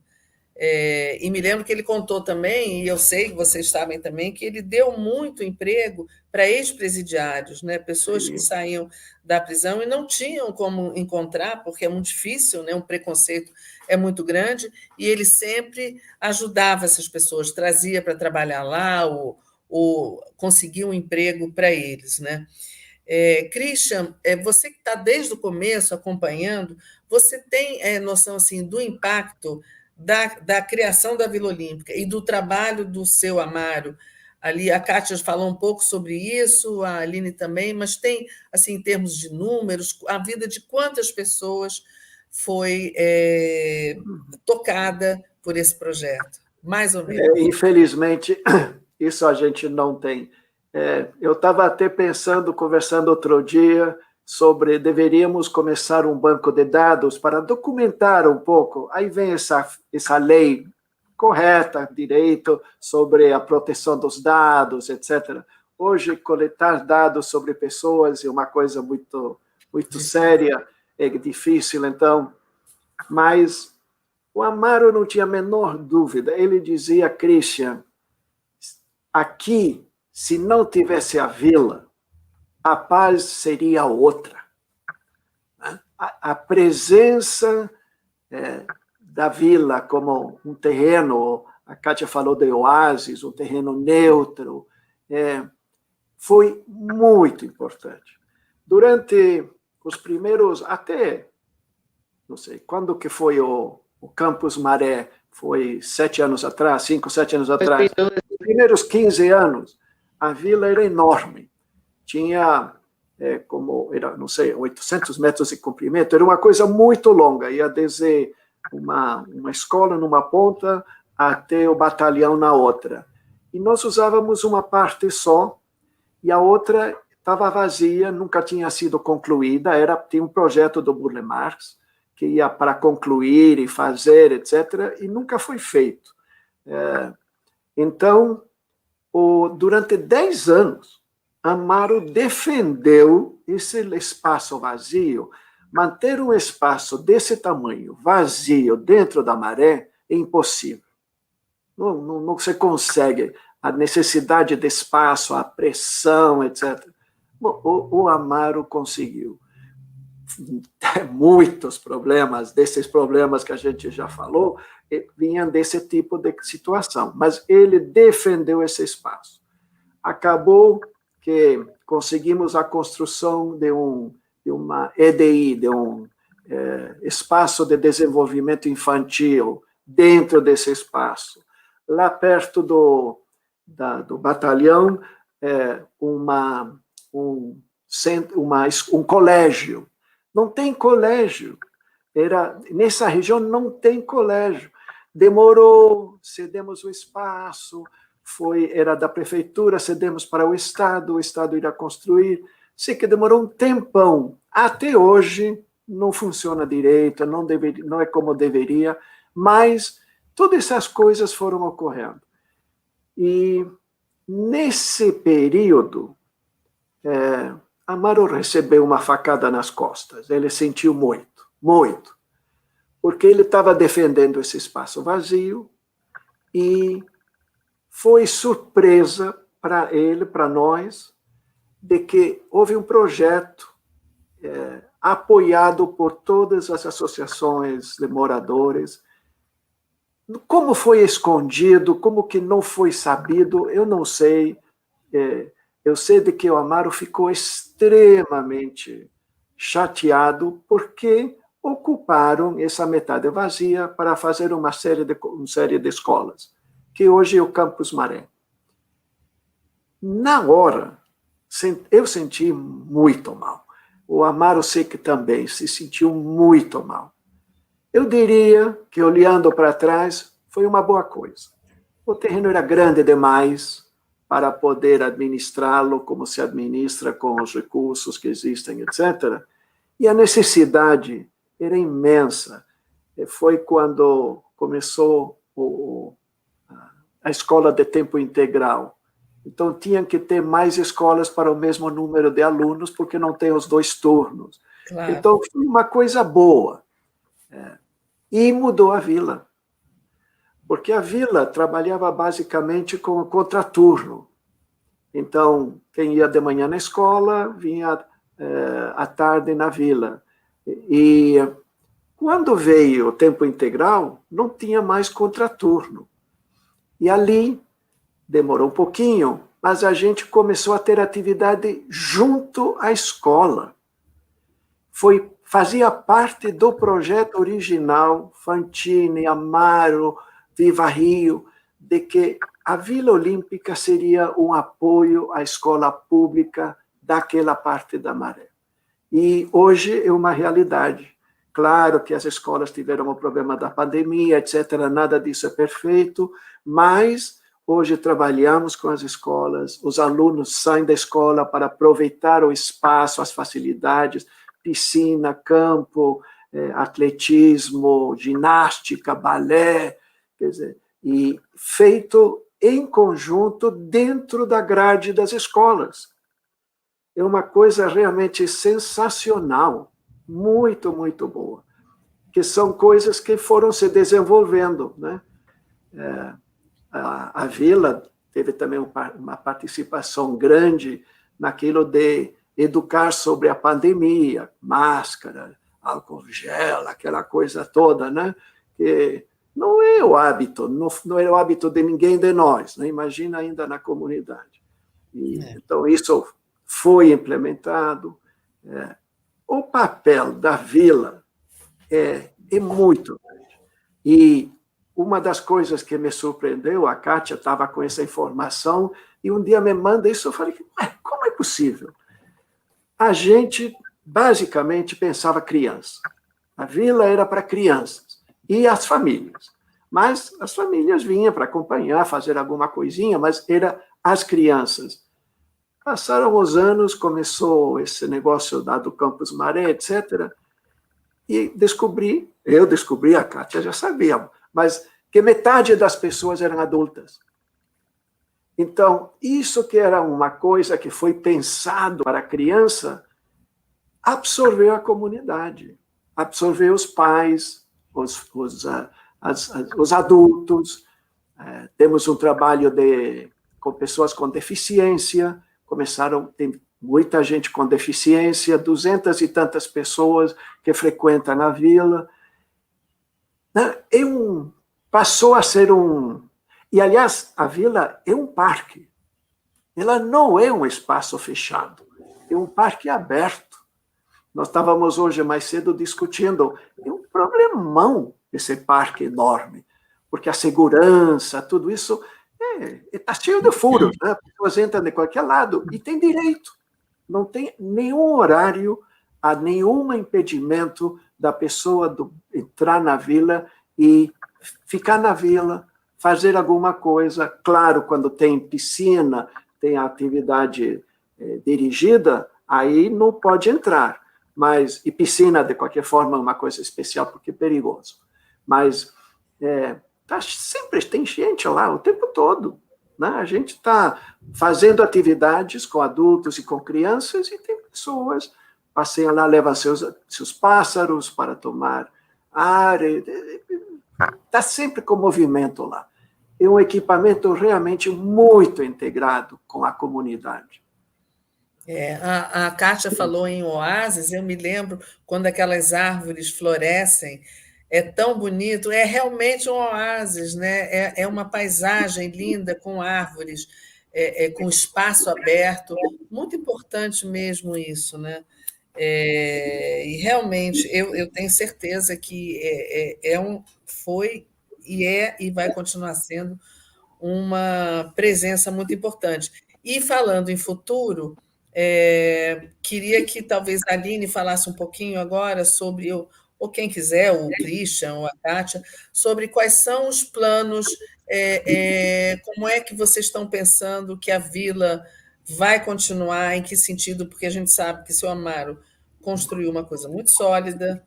E me lembro que ele contou também, e eu sei que vocês sabem também, que ele deu muito emprego para ex-presidiários, né? Pessoas que saíam da prisão e não tinham como encontrar, porque é muito difícil, né? Um preconceito é muito grande, e ele sempre ajudava essas pessoas, trazia para trabalhar lá, ou conseguia um emprego para eles, né? Christian, você que está desde o começo acompanhando, você tem noção assim, do impacto da criação da Vila Olímpica e do trabalho do seu Amaro? Ali, a Kátia falou um pouco sobre isso, a Aline também, mas tem, assim, em termos de números, a vida de quantas pessoas foi tocada por esse projeto? Mais ou menos. Infelizmente, isso a gente não tem. Eu estava até pensando, conversando outro dia, sobre deveríamos começar um banco de dados para documentar um pouco. Aí vem essa lei correta, direito sobre a proteção dos dados, etc. Hoje, coletar dados sobre pessoas é uma coisa muito, muito séria, é difícil, então. Mas o Amaro não tinha a menor dúvida. Ele dizia, Christian, aqui, se não tivesse a vila, a paz seria outra. A presença da vila como um terreno, a Kátia falou de oásis, um terreno neutro, foi muito importante. Durante os primeiros, até, não sei, quando que foi o Campus Maré? Foi 7 anos atrás, 5, 7 anos atrás. Os primeiros 15 anos, a vila era enorme. Tinha, não sei, 800 metros de comprimento, era uma coisa muito longa, ia desde uma escola numa ponta até o batalhão na outra. E nós usávamos uma parte só, e a outra estava vazia, nunca tinha sido concluída, tinha um projeto do Burle Marx, que ia para concluir e fazer, etc., e nunca foi feito. Então, durante 10 anos, Amaro defendeu esse espaço vazio. Manter um espaço desse tamanho, vazio, dentro da Maré, é impossível. Não se consegue. A necessidade de espaço, a pressão, etc. O Amaro conseguiu. Muitos problemas, desses problemas que a gente já falou, vinham desse tipo de situação. Mas ele defendeu esse espaço. Acabou que conseguimos a construção de uma EDI, de um espaço de desenvolvimento infantil dentro desse espaço. Lá perto do batalhão, um colégio. Não tem colégio. nessa região não tem colégio. Demorou, cedemos o espaço, era da prefeitura, cedemos para o Estado irá construir. Sei que demorou um tempão. Até hoje não funciona direito, não é como deveria, mas todas essas coisas foram ocorrendo. E nesse período, Amaro recebeu uma facada nas costas. Ele sentiu muito, muito, porque ele estava defendendo esse espaço vazio e foi surpresa para ele, para nós, de que houve um projeto apoiado por todas as associações de moradores. Como foi escondido, como que não foi sabido, eu não sei. Eu sei de que o Amaro ficou extremamente chateado porque ocuparam essa metade vazia para fazer uma série de escolas, que hoje é o Campus Maré. Na hora, eu senti muito mal. O Amaro sei que também se sentiu muito mal. Eu diria que, olhando para trás, foi uma boa coisa. O terreno era grande demais para poder administrá-lo como se administra com os recursos que existem, etc. E a necessidade era imensa. Foi quando começou a escola de tempo integral. Então, tinham que ter mais escolas para o mesmo número de alunos, porque não tem os 2 turnos. Claro. Então, foi uma coisa boa. E mudou a vila. Porque a vila trabalhava basicamente com o contraturno. Então, quem ia de manhã na escola, vinha à tarde na vila. E quando veio o tempo integral, não tinha mais contraturno. E ali, demorou um pouquinho, mas a gente começou a ter atividade junto à escola. Fazia parte do projeto original, Fantini, Amaro, Viva Rio, de que a Vila Olímpica seria um apoio à escola pública daquela parte da Maré. E hoje é uma realidade. Claro que as escolas tiveram o problema da pandemia, etc., nada disso é perfeito, mas hoje trabalhamos com as escolas, os alunos saem da escola para aproveitar o espaço, as facilidades, piscina, campo, atletismo, ginástica, balé, quer dizer, e feito em conjunto dentro da grade das escolas. É uma coisa realmente sensacional, muito, muito boa, que são coisas que foram se desenvolvendo, né? A vila teve também uma participação grande naquilo de educar sobre a pandemia, máscara, álcool gel, aquela coisa toda, né? Que não é o hábito, não é o hábito de ninguém de nós, né? Imagina ainda na comunidade. Então, isso foi implementado. O papel da vila é muito grande. E uma das coisas que me surpreendeu, a Kátia estava com essa informação, e um dia me manda isso, eu falei, como é possível? A gente, basicamente, pensava criança. A vila era para crianças e as famílias. Mas as famílias vinham para acompanhar, fazer alguma coisinha, mas era as crianças. Passaram os anos, começou esse negócio do Campus Maré, etc., e eu descobri, a Kátia já sabia, mas que metade das pessoas eram adultas. Então, isso que era uma coisa que foi pensado para a criança, absorveu a comunidade, absorveu os pais, os adultos. Temos um trabalho com pessoas com deficiência, tem muita gente com deficiência, 200 e tantas pessoas que frequentam a vila. Passou a ser E, aliás, a vila é um parque. Ela não é um espaço fechado, é um parque aberto. Nós estávamos hoje mais cedo discutindo, é um problemão esse parque enorme, porque a segurança, tudo isso, está cheio de furos, né? As pessoas entram de qualquer lado e tem direito. Não tem nenhum horário, há nenhum impedimento da pessoa entrar na vila e ficar na vila, fazer alguma coisa. Claro, quando tem piscina, tem atividade dirigida, aí não pode entrar. E piscina, de qualquer forma, é uma coisa especial, porque é perigoso. Mas sempre tem gente lá o tempo todo. Né? A gente está fazendo atividades com adultos e com crianças, e tem pessoas passeiam lá, levam seus pássaros para tomar ar. Está sempre com movimento lá. É um equipamento realmente muito integrado com a comunidade. A Kátia falou em oásis, eu me lembro quando aquelas árvores florescem, é tão bonito, é realmente um oásis, né? É uma paisagem linda com árvores, com espaço aberto, muito importante mesmo isso, né? E realmente eu tenho certeza que foi e vai continuar sendo uma presença muito importante. E falando em futuro, queria que talvez a Aline falasse um pouquinho agora sobre, ou quem quiser, o Christian ou a Kátia, sobre quais são os planos, como é que vocês estão pensando que a vila vai continuar, em que sentido, porque a gente sabe que o seu Amaro construiu uma coisa muito sólida,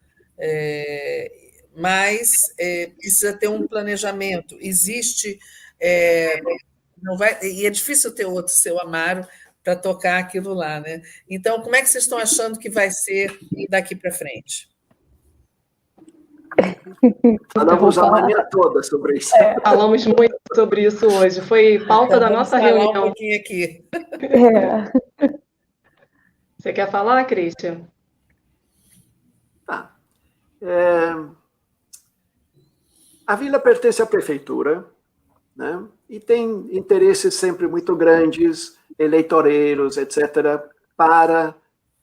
mas precisa ter um planejamento. Existe... não vai, e é difícil ter outro seu Amaro para tocar aquilo lá, né? Então, como é que vocês estão achando que vai ser daqui para frente? Falamos a manhã toda sobre isso. Falamos muito sobre isso hoje. Foi pauta da nossa reunião. Um pouquinho aqui. Você quer falar, Christian? Tá. A vila pertence à prefeitura, né? E tem interesses sempre muito grandes, eleitoreiros, etc., para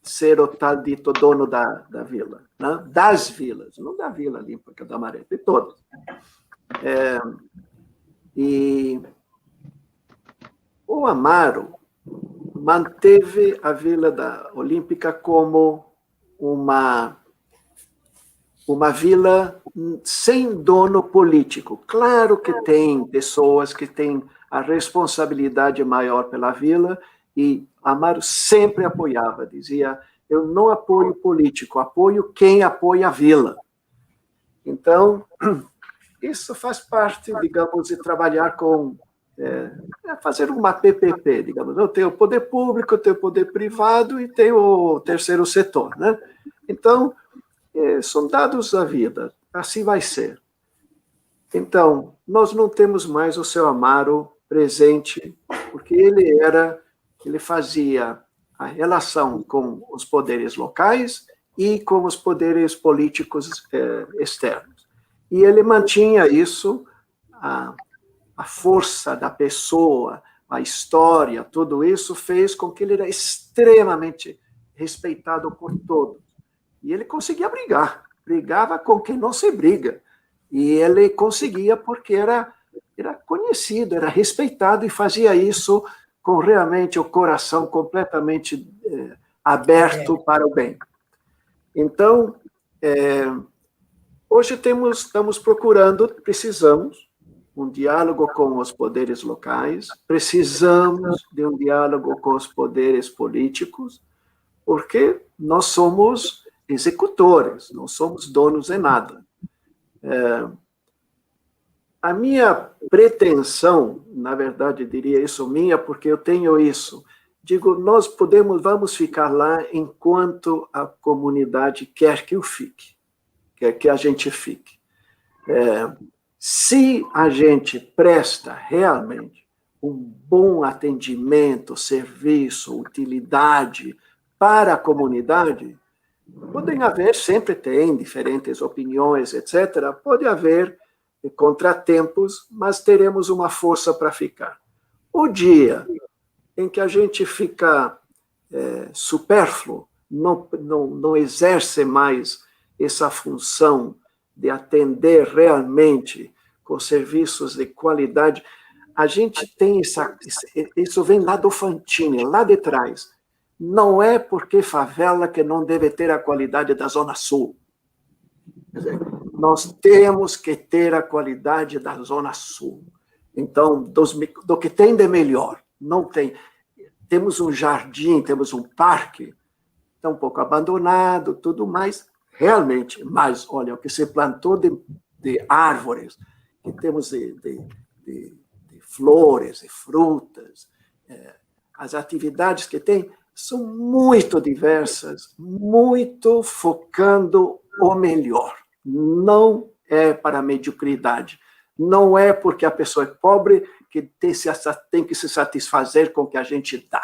ser o tal dito dono da vila, né? Das vilas, não da Vila Olímpica da Maré, de todas. E o Amaro manteve a Vila da Olímpica como uma vila sem dono político. Claro que tem pessoas que têm a responsabilidade maior pela vila, e Amaro sempre apoiava, dizia: eu não apoio político, apoio quem apoia a vila. Então, isso faz parte, digamos, de trabalhar com... fazer uma PPP, digamos. Eu tenho o poder público, eu tenho o poder privado e tenho o terceiro setor, né? Então, são dados da vida, assim vai ser. Então, nós não temos mais o seu Amaro presente, porque ele fazia a relação com os poderes locais e com os poderes políticos externos. E ele mantinha isso, a força da pessoa, a história, tudo isso fez com que ele era extremamente respeitado por todos. E ele conseguia brigava com quem não se briga. E ele conseguia porque era conhecido, era respeitado, e fazia isso com realmente o coração completamente aberto para o bem. Então, hoje estamos precisamos um diálogo com os poderes locais, precisamos de um diálogo com os poderes políticos, porque nós somos executores, não somos donos de nada. A minha pretensão, na verdade, diria isso minha, porque eu tenho isso, digo, nós vamos ficar lá enquanto a comunidade quer que eu fique, quer que a gente fique. Se a gente presta realmente um bom atendimento, serviço, utilidade para a comunidade, podem haver, sempre tem diferentes opiniões, etc., pode haver contratempos, mas teremos uma força para ficar. O dia em que a gente fica supérfluo, não exerce mais essa função de atender realmente com serviços de qualidade, a gente tem isso vem lá do Fantini, lá de trás. Não é porque favela que não deve ter a qualidade da Zona Sul. Quer dizer, nós temos que ter a qualidade da Zona Sul. Então, do que tem de melhor. Não tem. Temos um jardim, temos um parque, está um pouco abandonado, tudo mais, realmente. Mas, olha, o que se plantou de árvores, que temos de flores e frutas, as atividades que tem são muito diversas, muito focando o melhor. Não é para a mediocridade. Não é porque a pessoa é pobre que tem que se satisfazer com o que a gente dá.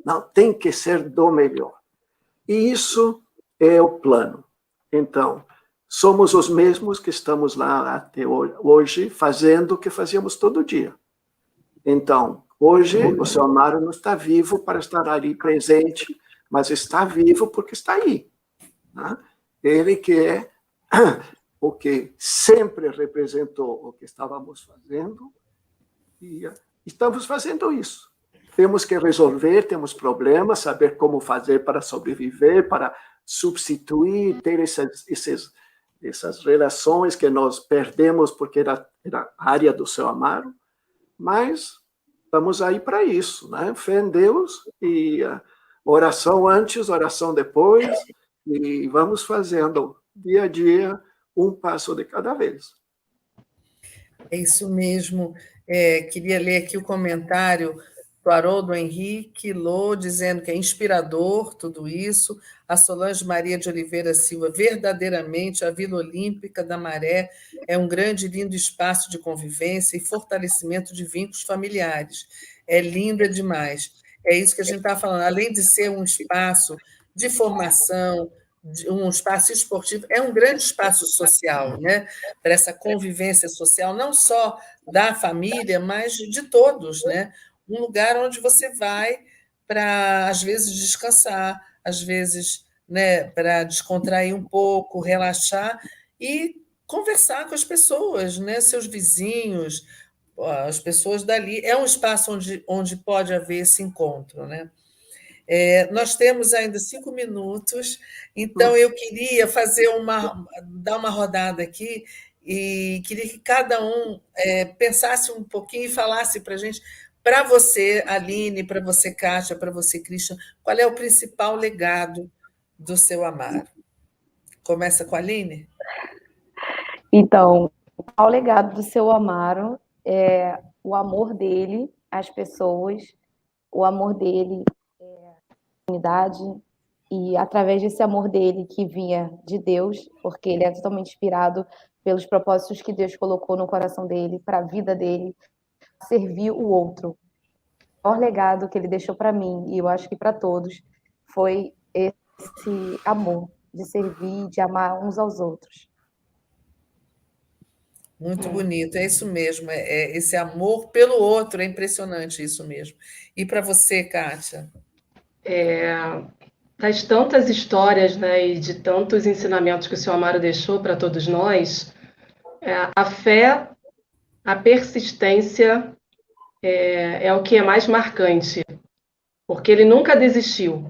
Não, tem que ser do melhor. E isso é o plano. Então, somos os mesmos que estamos lá até hoje fazendo o que fazíamos todo dia. Então, hoje, o seu Amaro não está vivo para estar ali presente, mas está vivo porque está aí. Né? Ele que é o que sempre representou o que estávamos fazendo, e estamos fazendo isso. Temos que resolver, temos problemas, saber como fazer para sobreviver, para substituir, ter essas relações que nós perdemos porque era a área do seu Amaro, mas estamos aí para isso, né? Fé em Deus e oração antes, oração depois, e vamos fazendo dia a dia, um passo de cada vez. É isso mesmo. Queria ler aqui o comentário do Haroldo Henrique Lô, dizendo que é inspirador tudo isso. A Solange Maria de Oliveira Silva, verdadeiramente a Vila Olímpica da Maré é um grande e lindo espaço de convivência e fortalecimento de vínculos familiares. É lindo, é demais. É isso que a gente está falando. Além de ser um espaço de formação, um espaço esportivo, é um grande espaço social, né? Para essa convivência social, não só da família, mas de todos, né? Um lugar onde você vai para, às vezes, descansar, às vezes, né, para descontrair um pouco, relaxar e conversar com as pessoas, né? Seus vizinhos, as pessoas dali. É um espaço onde pode haver esse encontro, né? Nós temos ainda 5 minutos, então eu queria dar uma rodada aqui e queria que cada um pensasse um pouquinho e falasse para a gente, para você, Aline, para você, Kátia, para você, Christian, qual é o principal legado do seu Amaro? Começa com a Aline? Então, o principal legado do seu Amaro é o amor dele às pessoas, o amor dele comunidade, e através desse amor dele que vinha de Deus, porque ele é totalmente inspirado pelos propósitos que Deus colocou no coração dele, para a vida dele, servir o outro. O maior legado que ele deixou para mim, e eu acho que para todos, foi esse amor de servir, de amar uns aos outros. Muito bonito, é isso mesmo, esse amor pelo outro, é impressionante isso mesmo. E para você, Kátia? Das tantas histórias, né, e de tantos ensinamentos que o seu Amaro deixou para todos nós, a fé, a persistência é o que é mais marcante, porque ele nunca desistiu,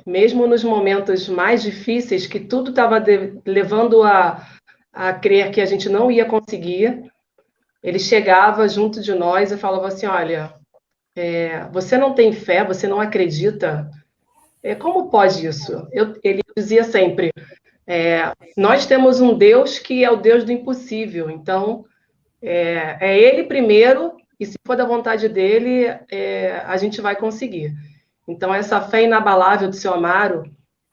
mesmo nos momentos mais difíceis, que tudo estava levando a crer que a gente não ia conseguir, ele chegava junto de nós e falava assim, olha, você não tem fé, você não acredita, como pode isso? Ele dizia sempre, nós temos um Deus que é o Deus do impossível, então é Ele primeiro, e se for da vontade dele, a gente vai conseguir. Então, essa fé inabalável do seu Amaro,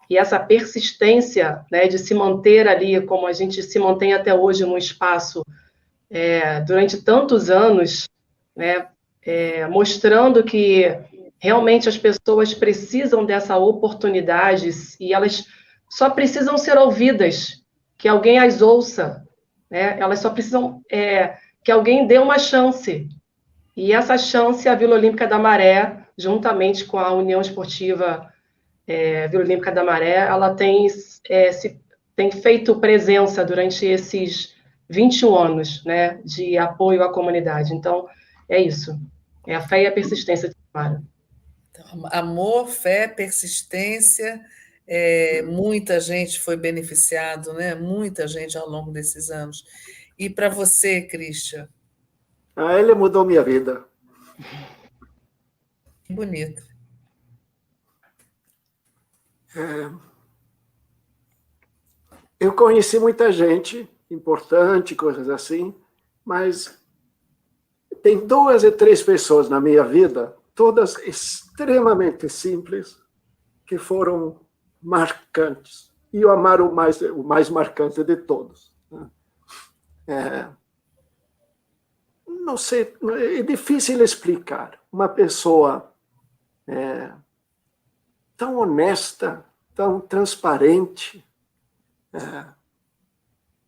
e essa persistência, né, de se manter ali, como a gente se mantém até hoje num espaço, durante tantos anos, né, mostrando que realmente as pessoas precisam dessa oportunidade e elas só precisam ser ouvidas, que alguém as ouça, né? Elas só precisam que alguém dê uma chance. E essa chance, a Vila Olímpica da Maré, juntamente com a União Esportiva Vila Olímpica da Maré, ela tem feito presença durante esses 21 anos, né, de apoio à comunidade. Então, é isso. É a fé e a persistência de Amaro. Então, amor, fé, persistência Muita gente foi beneficiado, né? Muita gente ao longo desses anos. E para você, Christian? Ele mudou minha vida. Que bonito. Eu conheci muita gente importante, coisas assim, mas tem 2 ou 3 pessoas na minha vida, todas extremamente simples, que foram marcantes. E o Amaro, o mais marcante de todos. Não sei, é difícil explicar. Uma pessoa tão honesta, tão transparente,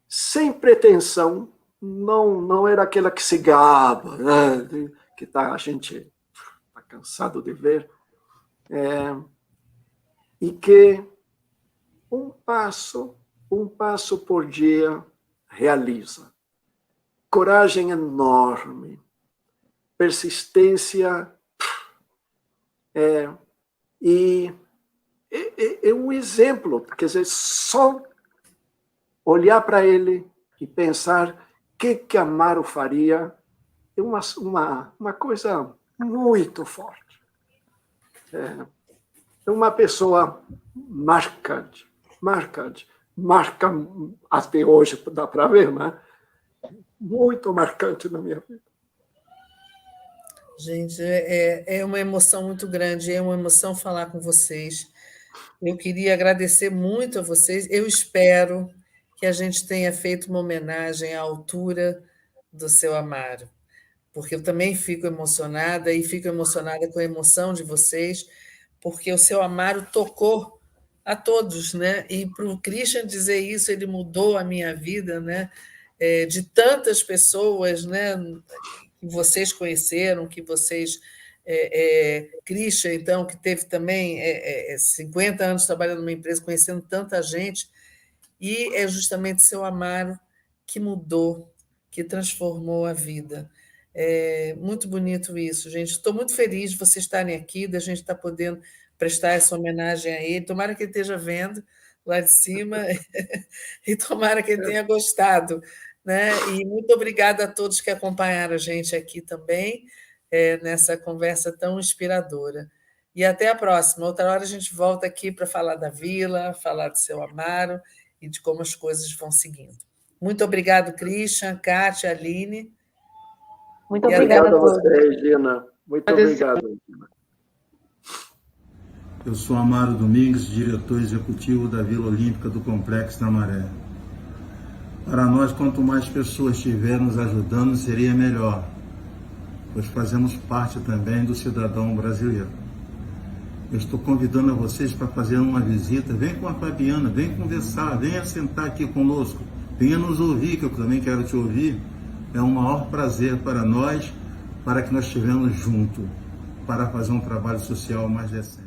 sem pretensão, não era aquela que se gaba, né, que a gente está cansado de ver, e que um passo por dia realiza. Coragem enorme, persistência, e é um exemplo, quer dizer, só olhar para ele e pensar o que Amaro faria é uma coisa muito forte. É uma pessoa marcante, marca até hoje, dá para ver, né? Muito marcante na minha vida. Gente, é uma emoção muito grande, é uma emoção falar com vocês. Eu queria agradecer muito a vocês. Eu espero que a gente tenha feito uma homenagem à altura do seu Amaro, porque eu também fico emocionada e fico emocionada com a emoção de vocês, porque o seu Amaro tocou a todos, né? E para o Christian dizer isso, ele mudou a minha vida, né? De tantas pessoas, né? Que vocês conheceram, que vocês... Christian, então, que teve também 50 anos trabalhando numa empresa, conhecendo tanta gente, e é justamente seu Amaro que mudou, que transformou a vida. É muito bonito isso, gente. Estou muito feliz de vocês estarem aqui, da gente estar podendo prestar essa homenagem a ele. Tomara que ele esteja vendo lá de cima e tomara que ele tenha gostado, né? E muito obrigada a todos que acompanharam a gente aqui também, nessa conversa tão inspiradora. E até a próxima. Outra hora a gente volta aqui para falar da vila, falar do seu Amaro e de como as coisas vão seguindo. Muito obrigado, Christian, Kátia, Aline. Muito obrigada a você, Regina. Muito obrigado, Regina. Eu sou Amaro Domingues, diretor executivo da Vila Olímpica do Complexo da Maré. Para nós, quanto mais pessoas estiverem nos ajudando, seria melhor, pois fazemos parte também do cidadão brasileiro. Eu estou convidando a vocês para fazer uma visita. Vem com a Fabiana, vem conversar, venha sentar aqui conosco, venha nos ouvir, que eu também quero te ouvir. É um maior prazer para nós, para que nós estivemos juntos, para fazer um trabalho social mais decente.